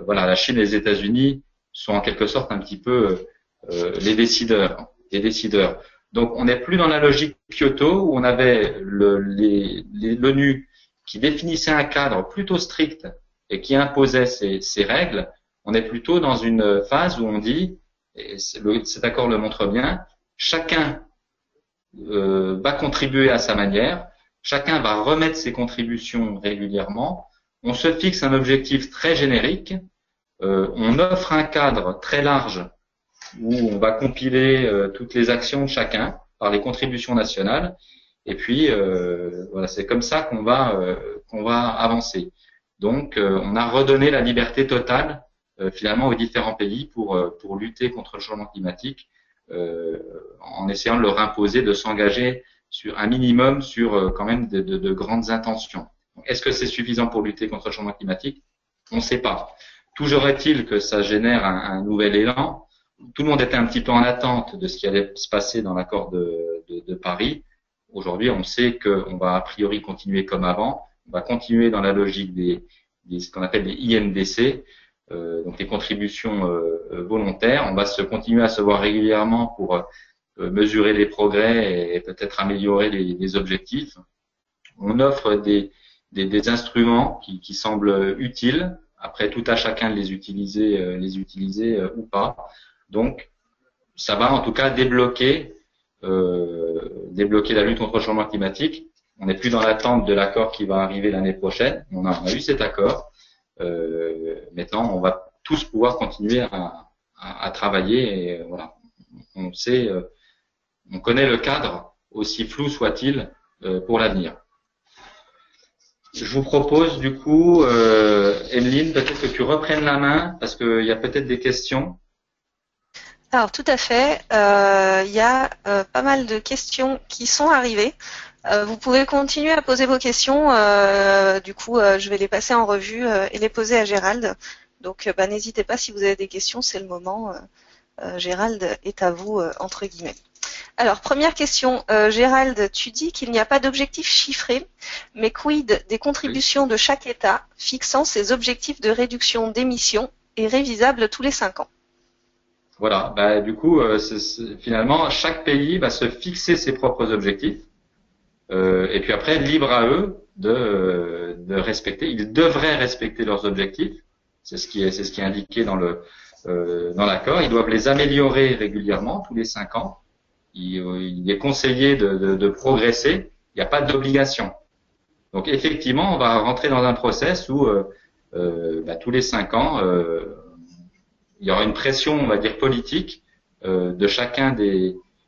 voilà, la Chine et les États-Unis sont en quelque sorte un petit peu les décideurs. Donc on n'est plus dans la logique Kyoto où on avait l'ONU qui définissait un cadre plutôt strict et qui imposait ces règles. On est plutôt dans une phase où on dit, et cet accord le montre bien, chacun va contribuer à sa manière, chacun va remettre ses contributions régulièrement, on se fixe un objectif très générique, on offre un cadre très large où on va compiler toutes les actions de chacun par les contributions nationales, et puis voilà, c'est comme ça qu'on va avancer. Donc on a redonné la liberté totale finalement aux différents pays pour lutter contre le changement climatique, en essayant de leur imposer de s'engager sur un minimum sur quand même de grandes intentions. Est-ce que c'est suffisant pour lutter contre le changement climatique? On ne sait pas. Toujours est-il que ça génère un nouvel élan. Tout le monde était un petit peu en attente de ce qui allait se passer dans l'accord de Paris. Aujourd'hui, on sait qu'on va a priori continuer comme avant. On va continuer dans la logique ce qu'on appelle des INDC, donc les contributions volontaires. On va continuer à se voir régulièrement pour mesurer les progrès et peut-être améliorer les objectifs. On offre des instruments qui semblent utiles. Après, tout à chacun de les utiliser ou pas. Donc, ça va en tout cas débloquer la lutte contre le changement climatique. On n'est plus dans l'attente de l'accord qui va arriver l'année prochaine. On a eu cet accord. Maintenant, on va tous pouvoir continuer à travailler. Et voilà, on sait, on connaît le cadre, aussi flou soit-il, pour l'avenir. Je vous propose du coup, Emeline, peut-être que tu reprennes la main parce qu'il y a peut-être des questions. Alors tout à fait, il y a pas mal de questions qui sont arrivées. Vous pouvez continuer à poser vos questions. Du coup, je vais les passer en revue et les poser à Gérald. Donc, n'hésitez pas si vous avez des questions, c'est le moment. Gérald est à vous, entre guillemets. Alors, première question. Gérald, tu dis qu'il n'y a pas d'objectif chiffré, mais quid des contributions de chaque État fixant ses objectifs de réduction d'émissions et révisables tous les 5 ans? Voilà, du coup, finalement, chaque pays va se fixer ses propres objectifs. Et puis après, libre à eux de respecter. Ils devraient respecter leurs objectifs. C'est ce qui est indiqué dans l'accord. Ils doivent les améliorer régulièrement, tous les 5 ans. Il est conseillé de progresser. Il n'y a pas d'obligation. Donc effectivement, on va rentrer dans un process où tous les 5 ans, il y aura une pression, on va dire politique, de chacun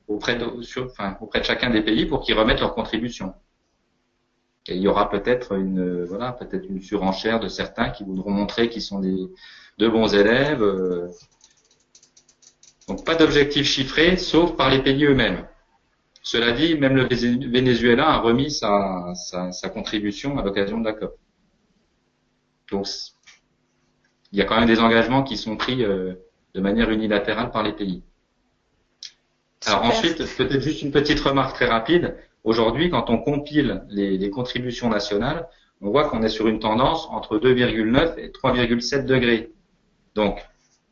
auprès de chacun des pays pour qu'ils remettent leurs contributions. Et il y aura peut-être une surenchère de certains qui voudront montrer qu'ils sont de bons élèves. Donc pas d'objectif chiffré, sauf par les pays eux-mêmes. Cela dit, même le Venezuela a remis sa contribution à l'occasion de l'accord. Donc il y a quand même des engagements qui sont pris de manière unilatérale par les pays. Alors ensuite, peut-être juste une petite remarque très rapide. Aujourd'hui, quand on compile les contributions nationales, on voit qu'on est sur une tendance entre 2,9 et 3,7 degrés. Donc,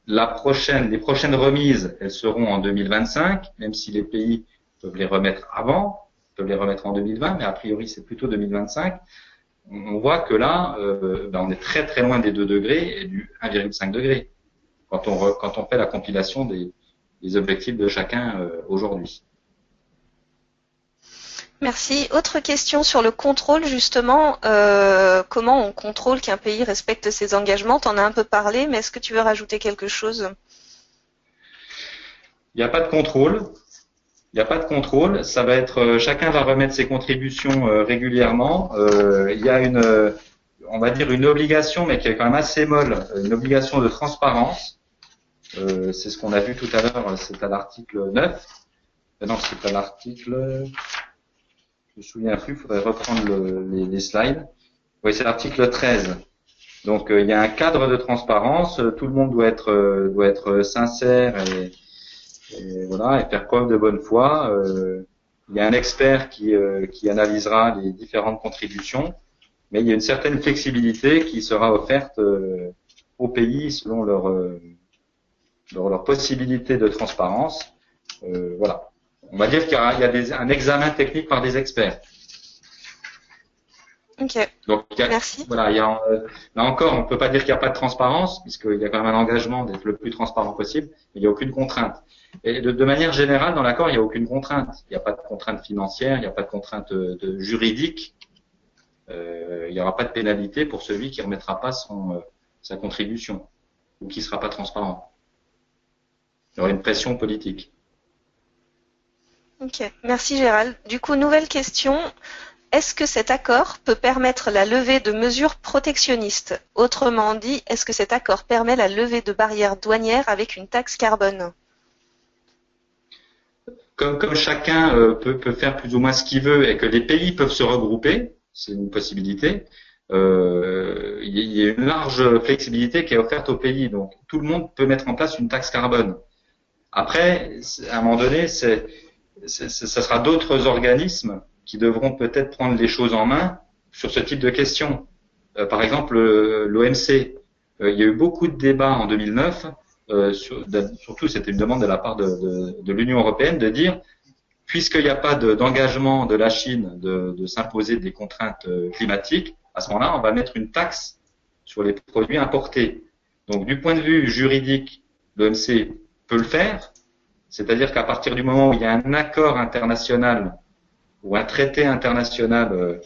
les prochaines remises, elles seront en 2025, même si les pays peuvent les remettre avant, peuvent les remettre en 2020, mais a priori c'est plutôt 2025. On voit que là, on est très très loin des 2 degrés et du 1,5 degré quand on fait la compilation des objectifs de chacun aujourd'hui. Merci. Autre question sur le contrôle, justement. Comment on contrôle qu'un pays respecte ses engagements? Tu en as un peu parlé, mais est-ce que tu veux rajouter quelque chose? Il n'y a pas de contrôle. Il n'y a pas de contrôle. Ça va être chacun va remettre ses contributions régulièrement. Il y a on va dire une obligation, mais qui est quand même assez molle, une obligation de transparence. C'est ce qu'on a vu tout à l'heure. C'est à l'article 9. Non, c'est à l'article. Je me souviens plus. Il faudrait reprendre les slides. Oui, c'est l'article 13. Donc il y a un cadre de transparence. Tout le monde doit être sincère et voilà, et faire preuve de bonne foi. Il y a un expert qui analysera les différentes contributions, mais il y a une certaine flexibilité qui sera offerte aux pays selon leur possibilité de transparence. Voilà. On va dire qu'il y a un examen technique par des experts. Ok. Donc, merci. Voilà, là encore, on peut pas dire qu'il n'y a pas de transparence, puisqu'il y a quand même un engagement d'être le plus transparent possible, mais il n'y a aucune contrainte. Et de manière générale, dans l'accord, il n'y a aucune contrainte. Il n'y a pas de contrainte financière, il n'y a pas de contrainte juridique. Il n'y aura pas de pénalité pour celui qui ne remettra pas sa contribution ou qui ne sera pas transparent. Il y aura une pression politique. Ok, merci Gérald. Du coup, nouvelle question. Est-ce que cet accord peut permettre la levée de mesures protectionnistes? Autrement dit, est-ce que cet accord permet la levée de barrières douanières avec une taxe carbone? Comme chacun peut faire plus ou moins ce qu'il veut et que les pays peuvent se regrouper, c'est une possibilité, il y a une large flexibilité qui est offerte aux pays. Donc tout le monde peut mettre en place une taxe carbone. Après, à un moment donné, ça sera d'autres organismes qui devront peut-être prendre les choses en main sur ce type de questions. Par exemple, l'OMC. Il y a eu beaucoup de débats en 2009. Surtout, c'était une demande de la part de l'Union européenne de dire, puisqu'il n'y a pas d'engagement de la Chine de s'imposer des contraintes climatiques, à ce moment-là, on va mettre une taxe sur les produits importés. Donc, du point de vue juridique, l'OMC peut le faire, c'est-à-dire qu'à partir du moment où il y a un accord international ou un traité international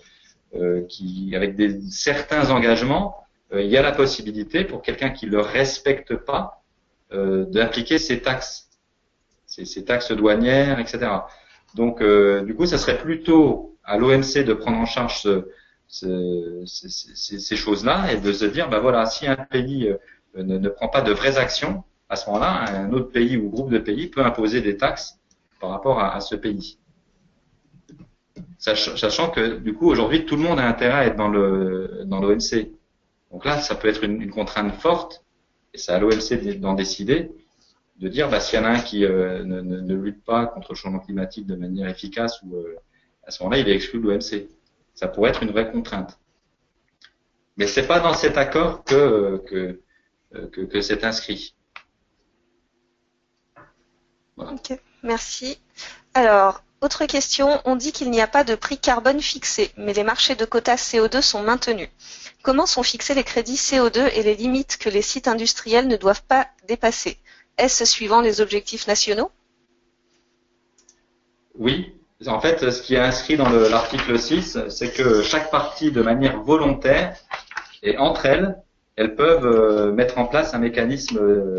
avec certains engagements, il y a la possibilité pour quelqu'un qui ne le respecte pas d'impliquer ces taxes douanières, etc. Donc, du coup, ça serait plutôt à l'OMC de prendre en charge ces choses-là et de se dire, ben voilà, si un pays ne prend pas de vraies actions, à ce moment-là, un autre pays ou groupe de pays peut imposer des taxes par rapport à ce pays. Sachant que, du coup, aujourd'hui, tout le monde a intérêt à être dans l'OMC. Donc là, ça peut être une contrainte forte, et c'est à l'OMC d'en décider, de dire, bah, s'il y en a un qui ne lutte pas contre le changement climatique de manière efficace, ou à ce moment-là, il est exclu de l'OMC. Ça pourrait être une vraie contrainte. Mais c'est pas dans cet accord que c'est inscrit. Voilà. Ok, merci. Alors, autre question, on dit qu'il n'y a pas de prix carbone fixé, mais les marchés de quotas CO2 sont maintenus. Comment sont fixés les crédits CO2 et les limites que les sites industriels ne doivent pas dépasser? Est-ce suivant les objectifs nationaux? Oui. En fait, ce qui est inscrit dans l'article 6, c'est que chaque partie, de manière volontaire, et entre elles peuvent mettre en place un mécanisme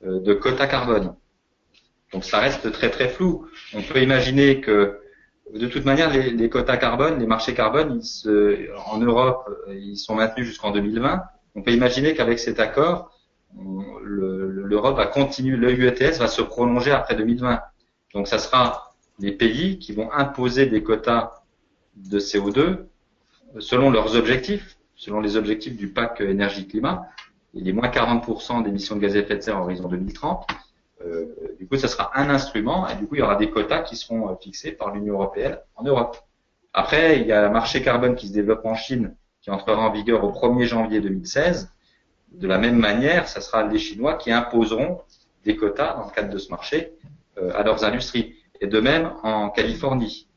de quota carbone. Donc ça reste très très flou. On peut imaginer que de toute manière les quotas carbone, les marchés carbone, en Europe, ils sont maintenus jusqu'en 2020. On peut imaginer qu'avec cet accord, l'Europe va continuer, le ETS va se prolonger après 2020. Donc ça sera les pays qui vont imposer des quotas de CO2 selon leurs objectifs, selon les objectifs du pacte énergie-climat. Il est moins 40% d'émissions de gaz à effet de serre à horizon 2030. Du coup, ce sera un instrument et du coup, il y aura des quotas qui seront fixés par l'Union européenne en Europe. Après, il y a un marché carbone qui se développe en Chine qui entrera en vigueur au 1er janvier 2016. De la même manière, ce sera les Chinois qui imposeront des quotas dans le cadre de ce marché à leurs industries. Et de même en Californie.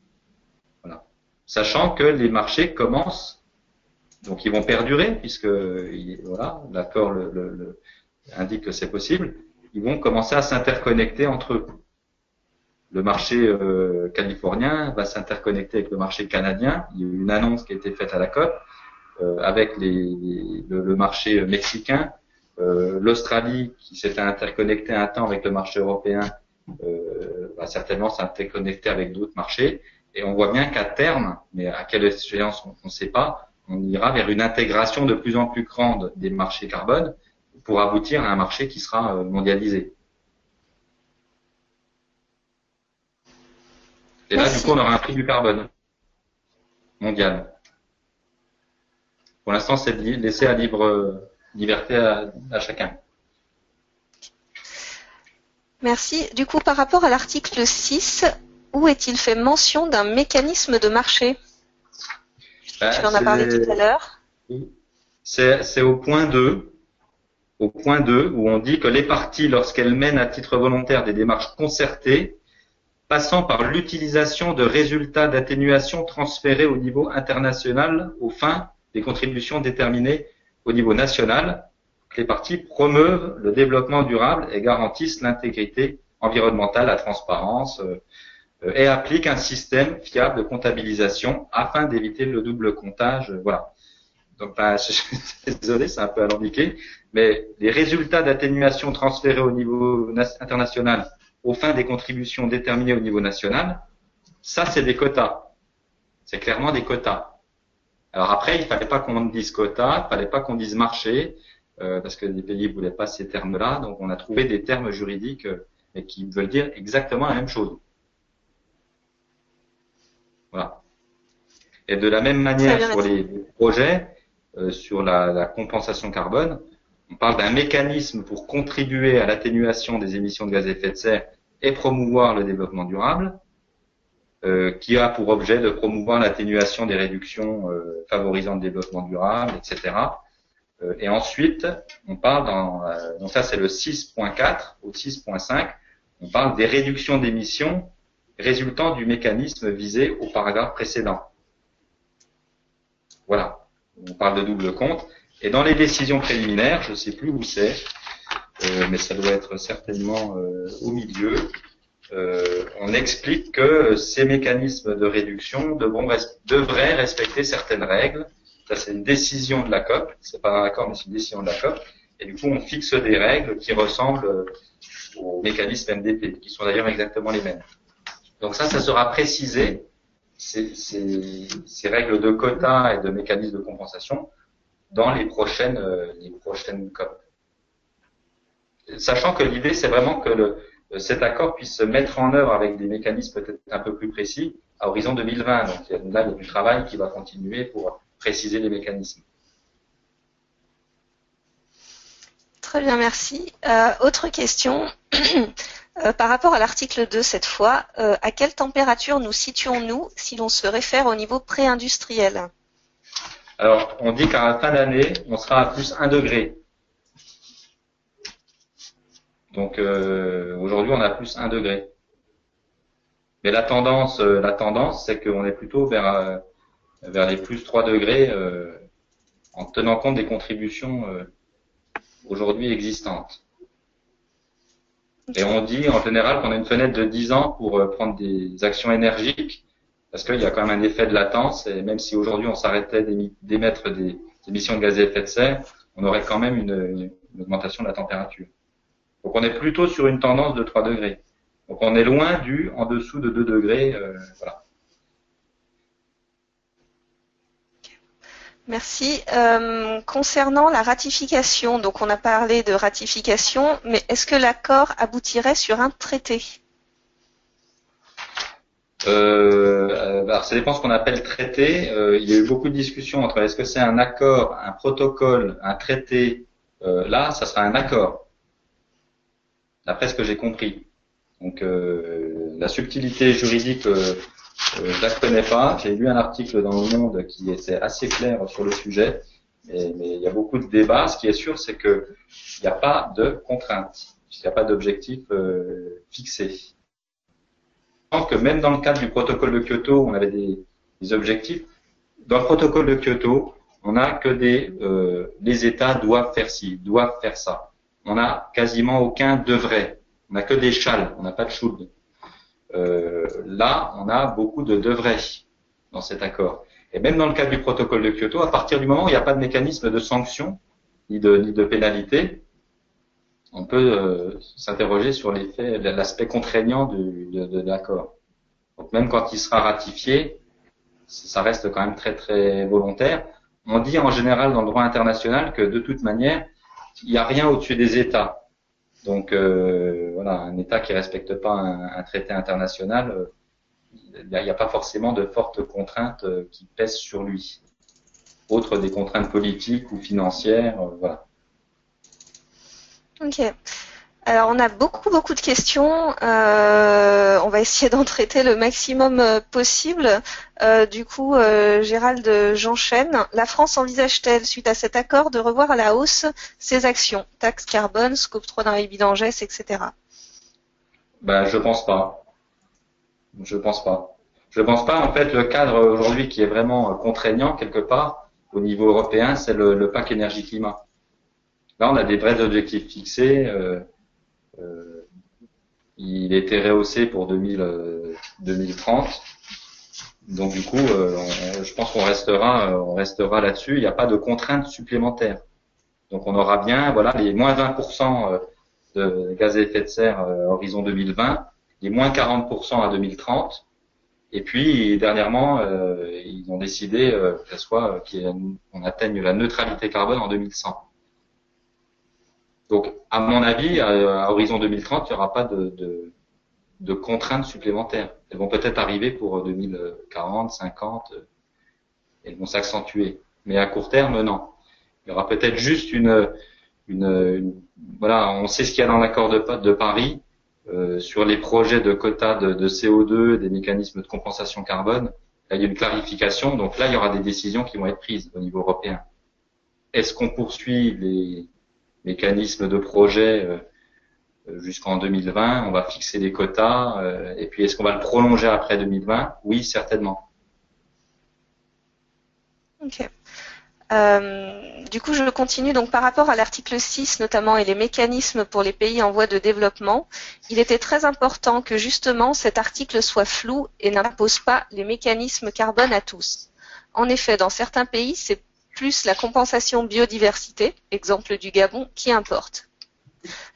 Voilà. Sachant que les marchés commencent, donc ils vont perdurer puisque voilà, l'accord indique que c'est possible. Ils vont commencer à s'interconnecter entre eux. le marché californien va s'interconnecter avec le marché canadien. Il y a eu une annonce qui a été faite à la COP avec le marché mexicain, l'Australie qui s'était interconnectée un temps avec le marché européen va certainement s'interconnecter avec d'autres marchés. Et on voit bien qu'à terme, mais à quelle échéance on ne sait pas, on ira vers une intégration de plus en plus grande des marchés carbone pour aboutir à un marché qui sera mondialisé. Et là, du coup, on aura un prix du carbone mondial. Pour l'instant, c'est laissé à liberté à chacun. Merci. Du coup, par rapport à l'article 6, où est-il fait mention d'un mécanisme de marché? Tu en as parlé tout à l'heure. C'est au point 2. Au point 2, où on dit que les parties, lorsqu'elles mènent à titre volontaire des démarches concertées, passant par l'utilisation de résultats d'atténuation transférés au niveau international aux fins des contributions déterminées au niveau national, les parties promeuvent le développement durable et garantissent l'intégrité environnementale, la transparence, et appliquent un système fiable de comptabilisation afin d'éviter le double comptage. Voilà. Donc, je suis désolé, c'est un peu alambiqué, mais les résultats d'atténuation transférés au niveau international aux fins des contributions déterminées au niveau national, ça c'est des quotas. C'est clairement des quotas. Alors après, il fallait pas qu'on dise quotas, il fallait pas qu'on dise marché, parce que les pays voulaient pas ces termes-là, donc on a trouvé des termes juridiques mais qui veulent dire exactement la même chose. Voilà. Et de la même manière sur les projets, sur la compensation carbone, on parle d'un mécanisme pour contribuer à l'atténuation des émissions de gaz à effet de serre et promouvoir le développement durable, qui a pour objet de promouvoir l'atténuation des réductions favorisant le développement durable, etc. Et ensuite, on parle donc ça c'est le 6.4 ou 6.5, on parle des réductions d'émissions résultant du mécanisme visé au paragraphe précédent. Voilà, on parle de double compte. Et dans les décisions préliminaires, je ne sais plus où c'est, mais ça doit être certainement au milieu, on explique que ces mécanismes de réduction devraient respecter certaines règles. Ça, c'est une décision de la COP, c'est pas un accord, mais c'est une décision de la COP. Et du coup, on fixe des règles qui ressemblent aux mécanismes MDP, qui sont d'ailleurs exactement les mêmes. Donc ça sera précisé, ces règles de quotas et de mécanismes de compensation, dans les prochaines COP. Sachant que l'idée, c'est vraiment que cet accord puisse se mettre en œuvre avec des mécanismes peut-être un peu plus précis à horizon 2020. Donc là, il y a du travail qui va continuer pour préciser les mécanismes. Très bien, merci. Autre question. Par rapport à l'article 2 cette fois, à quelle température nous situons-nous si l'on se réfère au niveau pré-industriel? Alors, on dit qu'à la fin d'année, on sera à plus 1 degré. Donc, aujourd'hui, on a plus 1 degré. Mais la tendance, c'est qu'on est plutôt vers les plus 3 degrés en tenant compte des contributions aujourd'hui existantes. Et on dit en général qu'on a une fenêtre de 10 ans pour prendre des actions énergiques, parce qu'il y a quand même un effet de latence, et même si aujourd'hui on s'arrêtait d'émettre des émissions de gaz à effet de serre, on aurait quand même une augmentation de la température. Donc on est plutôt sur une tendance de 3 degrés. Donc on est loin en dessous de 2 degrés. Voilà. Merci. Concernant la ratification, donc on a parlé de ratification, mais est-ce que l'accord aboutirait sur un traité? Alors ça dépend ce qu'on appelle traité. Il y a eu beaucoup de discussions entre est-ce que c'est un accord, un protocole, un traité. Là, ça sera un accord, d'après ce que j'ai compris. Donc la subtilité juridique, je la connais pas. J'ai lu un article dans Le Monde qui était assez clair sur le sujet, mais il y a beaucoup de débats. Ce qui est sûr, c'est que il n'y a pas de contrainte, il n'y a pas d'objectif fixé. Je pense que même dans le cadre du protocole de Kyoto, on avait des objectifs. Dans le protocole de Kyoto, on n'a que les États doivent faire ci, doivent faire ça. On n'a quasiment aucun devrait. On n'a que des shall, on n'a pas de should. là, on a beaucoup de devraient dans cet accord. Et même dans le cadre du protocole de Kyoto, à partir du moment où il n'y a pas de mécanisme de sanction ni de pénalité, on peut s'interroger sur l'aspect contraignant de l'accord. Donc même quand il sera ratifié, ça reste quand même très très volontaire. On dit en général dans le droit international que de toute manière, il n'y a rien au-dessus des États. Donc voilà, un État qui respecte pas un traité international, il n'y a pas forcément de fortes contraintes qui pèsent sur lui, autres des contraintes politiques ou financières, voilà. Ok. Alors, on a beaucoup de questions. On va essayer d'en traiter le maximum possible. Du coup, Gérald, j'enchaîne. La France envisage-t-elle, suite à cet accord, de revoir à la hausse ses actions, taxe carbone, scope 3 dans les bidangets, etc. Ben, je pense pas. Je pense pas. Je pense pas. En fait, le cadre aujourd'hui qui est vraiment contraignant quelque part au niveau européen, c'est le pacte énergie-climat. Là, on a des vrais objectifs fixés. Il a été rehaussé pour 2030. Donc du coup, je pense qu'on restera là-dessus. Il n'y a pas de contraintes supplémentaires. Donc on aura bien, voilà, les moins 20% de gaz à effet de serre horizon 2020, les moins 40% à 2030. Et puis dernièrement, ils ont décidé qu'on atteigne la neutralité carbone en 2100. Donc, à mon avis, à horizon 2030, il n'y aura pas de contraintes supplémentaires. Elles vont peut-être arriver pour 2040, 50, elles vont s'accentuer. Mais à court terme, non. Il y aura peut-être juste voilà, on sait ce qu'il y a dans l'accord de Paris sur les projets de quotas de CO2, des mécanismes de compensation carbone. Là, il y a une clarification. Donc là, il y aura des décisions qui vont être prises au niveau européen. Est-ce qu'on poursuit les mécanismes de projet jusqu'en 2020, on va fixer des quotas, et puis est-ce qu'on va le prolonger après 2020? Oui, certainement. Ok. Du coup, je continue. Donc, par rapport à l'article 6 notamment et les mécanismes pour les pays en voie de développement, il était très important que justement cet article soit flou et n'impose pas les mécanismes carbone à tous. En effet, dans certains pays, c'est plus la compensation biodiversité, exemple du Gabon, qui importe.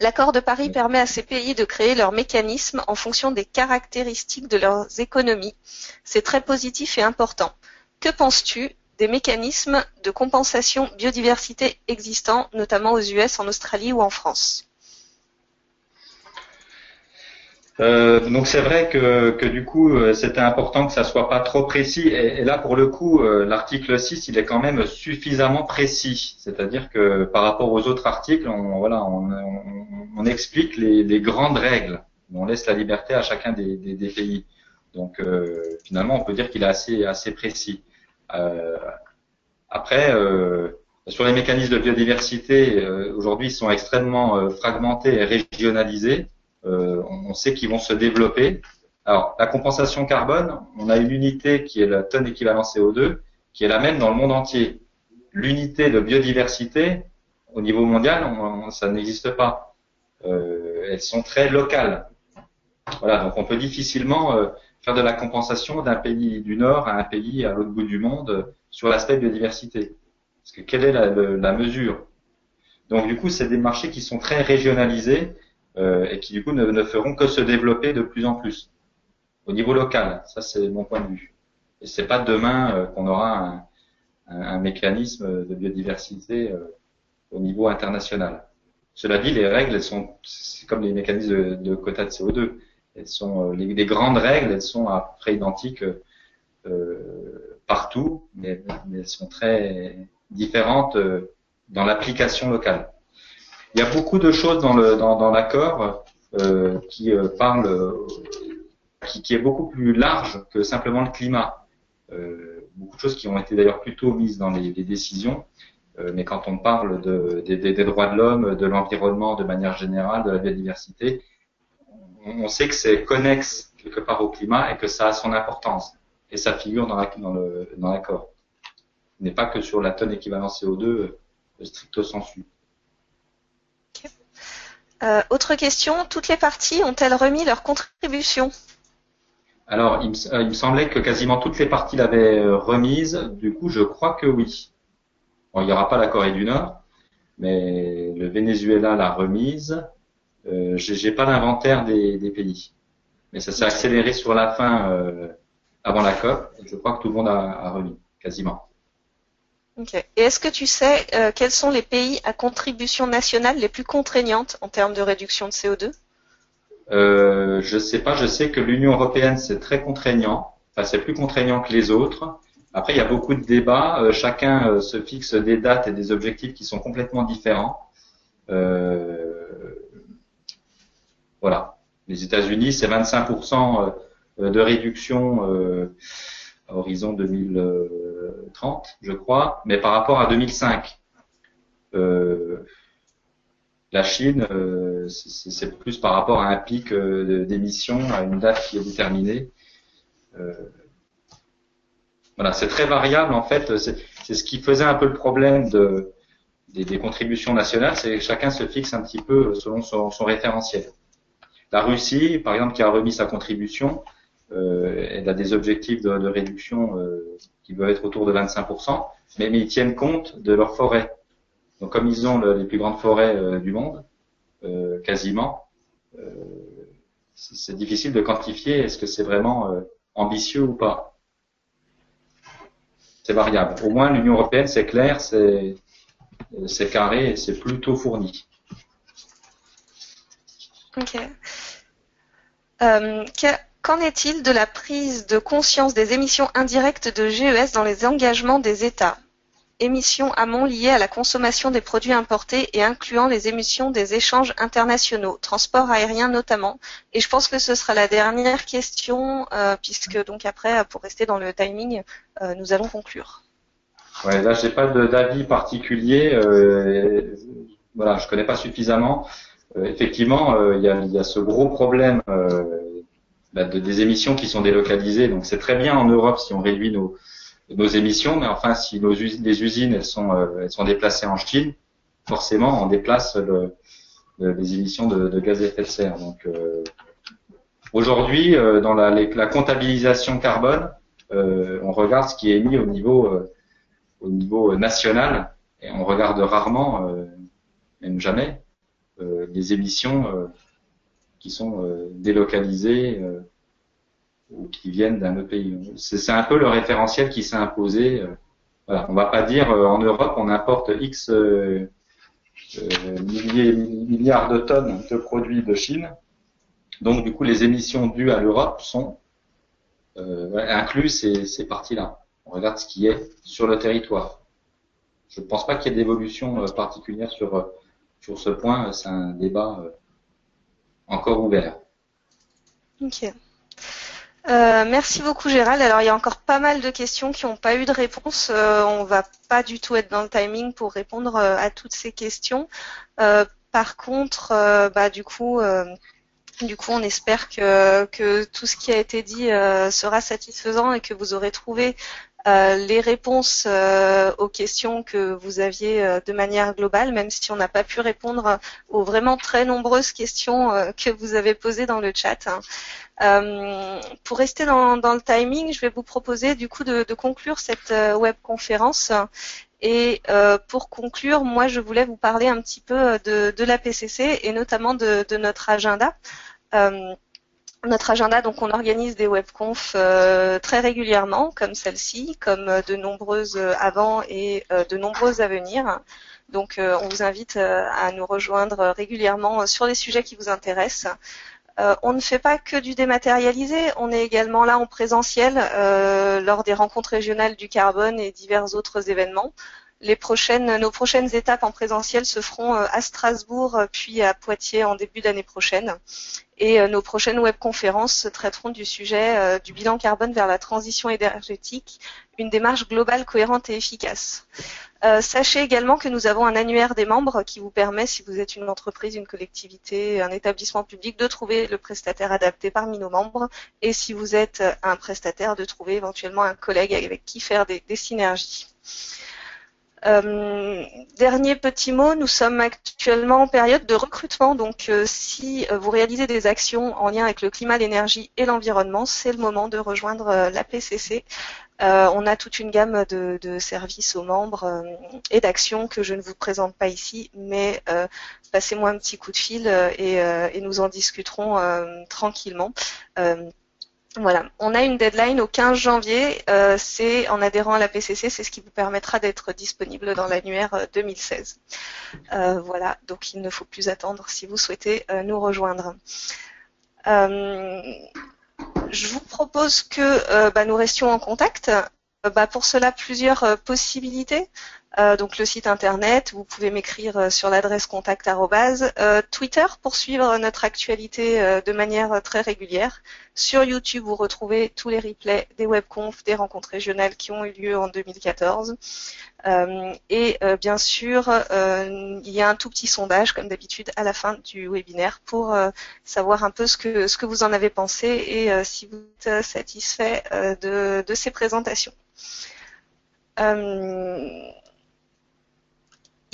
L'accord de Paris permet à ces pays de créer leurs mécanismes en fonction des caractéristiques de leurs économies. C'est très positif et important. Que penses-tu des mécanismes de compensation biodiversité existants, notamment aux US, en Australie ou en France? Donc c'est vrai que du coup c'était important que ça soit pas trop précis et là pour le coup l'article 6 il est quand même suffisamment précis, c'est-à-dire que par rapport aux autres articles on explique les grandes règles, on laisse la liberté à chacun des pays. Donc finalement on peut dire qu'il est assez précis. Après sur les mécanismes de biodiversité aujourd'hui ils sont extrêmement fragmentés et régionalisés. On sait qu'ils vont se développer. Alors, la compensation carbone, on a une unité qui est la tonne équivalent CO2, qui est la même dans le monde entier. L'unité de biodiversité, au niveau mondial, ça n'existe pas. Elles sont très locales. Voilà, donc on peut difficilement faire de la compensation d'un pays du Nord à un pays à l'autre bout du monde sur l'aspect biodiversité. Parce que quelle est la mesure? Donc du coup, c'est des marchés qui sont très régionalisés. Et qui du coup ne feront que se développer de plus en plus au niveau local. Ça c'est mon point de vue. Et c'est pas demain qu'on aura un mécanisme de biodiversité au niveau international. Cela dit, les règles, c'est comme les mécanismes de quotas de CO2. Elles sont les grandes règles, elles sont à peu près identiques partout, mais elles sont très différentes dans l'application locale. Il y a beaucoup de choses dans l'accord qui est beaucoup plus large que simplement le climat. Beaucoup de choses qui ont été d'ailleurs plutôt mises dans les décisions, mais quand on parle des droits de l'homme, de l'environnement de manière générale, de la biodiversité, on sait que c'est connexe quelque part au climat et que ça a son importance. Et ça figure dans l'accord. Ce n'est pas que sur la tonne équivalent CO2 stricto sensu. Autre question, toutes les parties ont-elles remis leur contribution? Alors, il me semblait que quasiment toutes les parties l'avaient remise. Du coup, je crois que oui. Bon, il n'y aura pas la Corée du Nord, mais le Venezuela l'a remise. J'ai pas l'inventaire des pays, mais ça s'est accéléré sur la fin avant la COP. Je crois que tout le monde a remis, quasiment. Ok. Et est-ce que tu sais quels sont les pays à contribution nationale les plus contraignantes en termes de réduction de CO2? Je sais pas, je sais que l'Union européenne c'est très contraignant, enfin c'est plus contraignant que les autres. Après il y a beaucoup de débats, chacun se fixe des dates et des objectifs qui sont complètement différents. Voilà. Les États-Unis c'est 25% de réduction à horizon 2030, je crois, mais par rapport à 2005. La Chine, c'est plus par rapport à un pic d'émissions, à une date qui est déterminée. Voilà, c'est très variable en fait. C'est ce qui faisait un peu le problème des contributions nationales, c'est que chacun se fixe un petit peu selon son référentiel. La Russie, par exemple, qui a remis sa contribution, elle a des objectifs de réduction qui doivent être autour de 25%, mais ils tiennent compte de leurs forêts. Donc comme ils ont les plus grandes forêts du monde, quasiment, c'est difficile de quantifier est-ce que c'est vraiment ambitieux ou pas. C'est variable. Au moins l'Union européenne, c'est clair, c'est carré et c'est plutôt fourni. Ok. Qu'en est-il de la prise de conscience des émissions indirectes de GES dans les engagements des États? Émissions amont liées à la consommation des produits importés et incluant les émissions des échanges internationaux, transport aérien notamment. Et je pense que ce sera la dernière question, puisque donc après, pour rester dans le timing, nous allons conclure. Ouais, là, j'ai pas d'avis particulier. Voilà, je connais pas suffisamment. Effectivement, il y a ce gros problème des émissions qui sont délocalisées. Donc, c'est très bien en Europe si on réduit nos émissions, mais enfin, si les usines elles sont déplacées en Chine, forcément, on déplace les émissions de gaz à effet de serre. Donc, aujourd'hui, dans la comptabilisation carbone, on regarde ce qui est émis au niveau national, et on regarde rarement, même jamais, les émissions qui sont délocalisées ou qui viennent d'un autre pays. C'est un peu le référentiel qui s'est imposé. Voilà. On va pas dire en Europe on importe X milliards de tonnes de produits de Chine, donc du coup les émissions dues à l'Europe sont inclus ces parties-là. On regarde ce qui est sur le territoire. Je ne pense pas qu'il y ait d'évolution particulière sur ce point. C'est un débat encore ouvert. Ok. Merci beaucoup Gérald. Alors il y a encore pas mal de questions qui n'ont pas eu de réponse. On va pas du tout être dans le timing pour répondre à toutes ces questions. Par contre, du coup, on espère que tout ce qui a été dit sera satisfaisant et que vous aurez trouvé les réponses aux questions que vous aviez de manière globale, même si on n'a pas pu répondre aux vraiment très nombreuses questions que vous avez posées dans le chat. Pour rester dans le timing, je vais vous proposer du coup de conclure cette webconférence. Et pour conclure, moi je voulais vous parler un petit peu de la PCC et notamment de notre agenda. Notre agenda, donc on organise des webconf très régulièrement, comme celle-ci, comme de nombreuses avant et de nombreuses à venir. Donc on vous invite à nous rejoindre régulièrement sur les sujets qui vous intéressent. On ne fait pas que du dématérialisé, on est également là en présentiel lors des rencontres régionales du carbone et divers autres événements. Nos prochaines étapes en présentiel se feront à Strasbourg puis à Poitiers en début d'année prochaine. Et nos prochaines webconférences traiteront du sujet du bilan carbone vers la transition énergétique, une démarche globale, cohérente et efficace. Sachez également que nous avons un annuaire des membres qui vous permet, si vous êtes une entreprise, une collectivité, un établissement public, de trouver le prestataire adapté parmi nos membres. Et si vous êtes un prestataire, de trouver éventuellement un collègue avec qui faire des synergies. Dernier petit mot, nous sommes actuellement en période de recrutement, donc si vous réalisez des actions en lien avec le climat, l'énergie et l'environnement, c'est le moment de rejoindre l'APCC. On a toute une gamme de services aux membres et d'actions que je ne vous présente pas ici, mais passez-moi un petit coup de fil et nous en discuterons tranquillement. Voilà, on a une deadline au 15 janvier, c'est en adhérant à la PCC, c'est ce qui vous permettra d'être disponible dans l'annuaire 2016. Voilà, donc il ne faut plus attendre si vous souhaitez nous rejoindre. Je vous propose que nous restions en contact. Pour cela, plusieurs possibilités. Donc le site internet, vous pouvez m'écrire sur l'adresse contact @, Twitter pour suivre notre actualité de manière très régulière. Sur YouTube, vous retrouvez tous les replays des webconf, des rencontres régionales qui ont eu lieu en 2014. Bien sûr, il y a un tout petit sondage, comme d'habitude, à la fin du webinaire pour savoir un peu ce que vous en avez pensé et si vous êtes satisfait de ces présentations.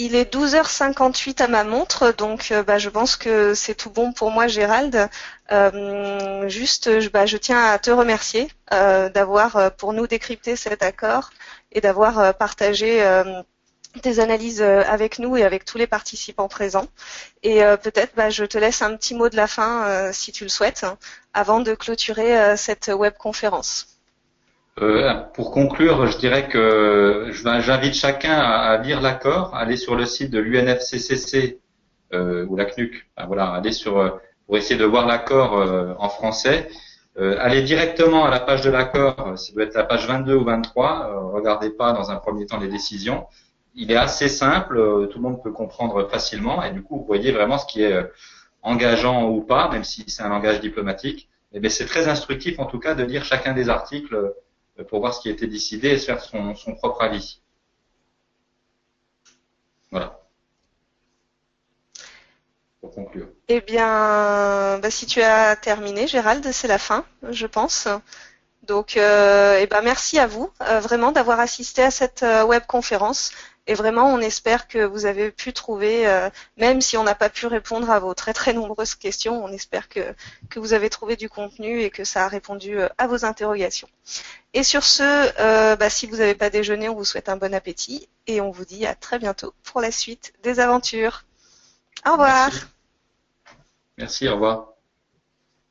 Il est 12h58 à ma montre, donc je pense que c'est tout bon pour moi, Gérald. Je tiens à te remercier d'avoir pour nous décrypté cet accord et d'avoir partagé tes analyses avec nous et avec tous les participants présents. Et peut-être je te laisse un petit mot de la fin, si tu le souhaites, avant de clôturer cette webconférence. Pour conclure, je dirais que j'invite chacun à lire l'accord, aller sur le site de l'UNFCCC ou la CNUC, aller pour essayer de voir l'accord en français. Allez directement à la page de l'accord, ça doit être la page 22 ou 23. Regardez pas dans un premier temps les décisions. Il est assez simple, tout le monde peut comprendre facilement, et du coup vous voyez vraiment ce qui est engageant ou pas, même si c'est un langage diplomatique. Mais c'est très instructif en tout cas de lire chacun des articles pour voir ce qui a été décidé et se faire son propre avis. Voilà. Pour conclure. Eh bien, si tu as terminé, Gérald, c'est la fin, je pense. Donc, merci à vous, vraiment, d'avoir assisté à cette webconférence. Et vraiment, on espère que vous avez pu trouver, même si on n'a pas pu répondre à vos très très nombreuses questions, on espère que vous avez trouvé du contenu et que ça a répondu à vos interrogations. Et sur ce, si vous n'avez pas déjeuné, on vous souhaite un bon appétit et on vous dit à très bientôt pour la suite des aventures. Au revoir. Merci, au revoir.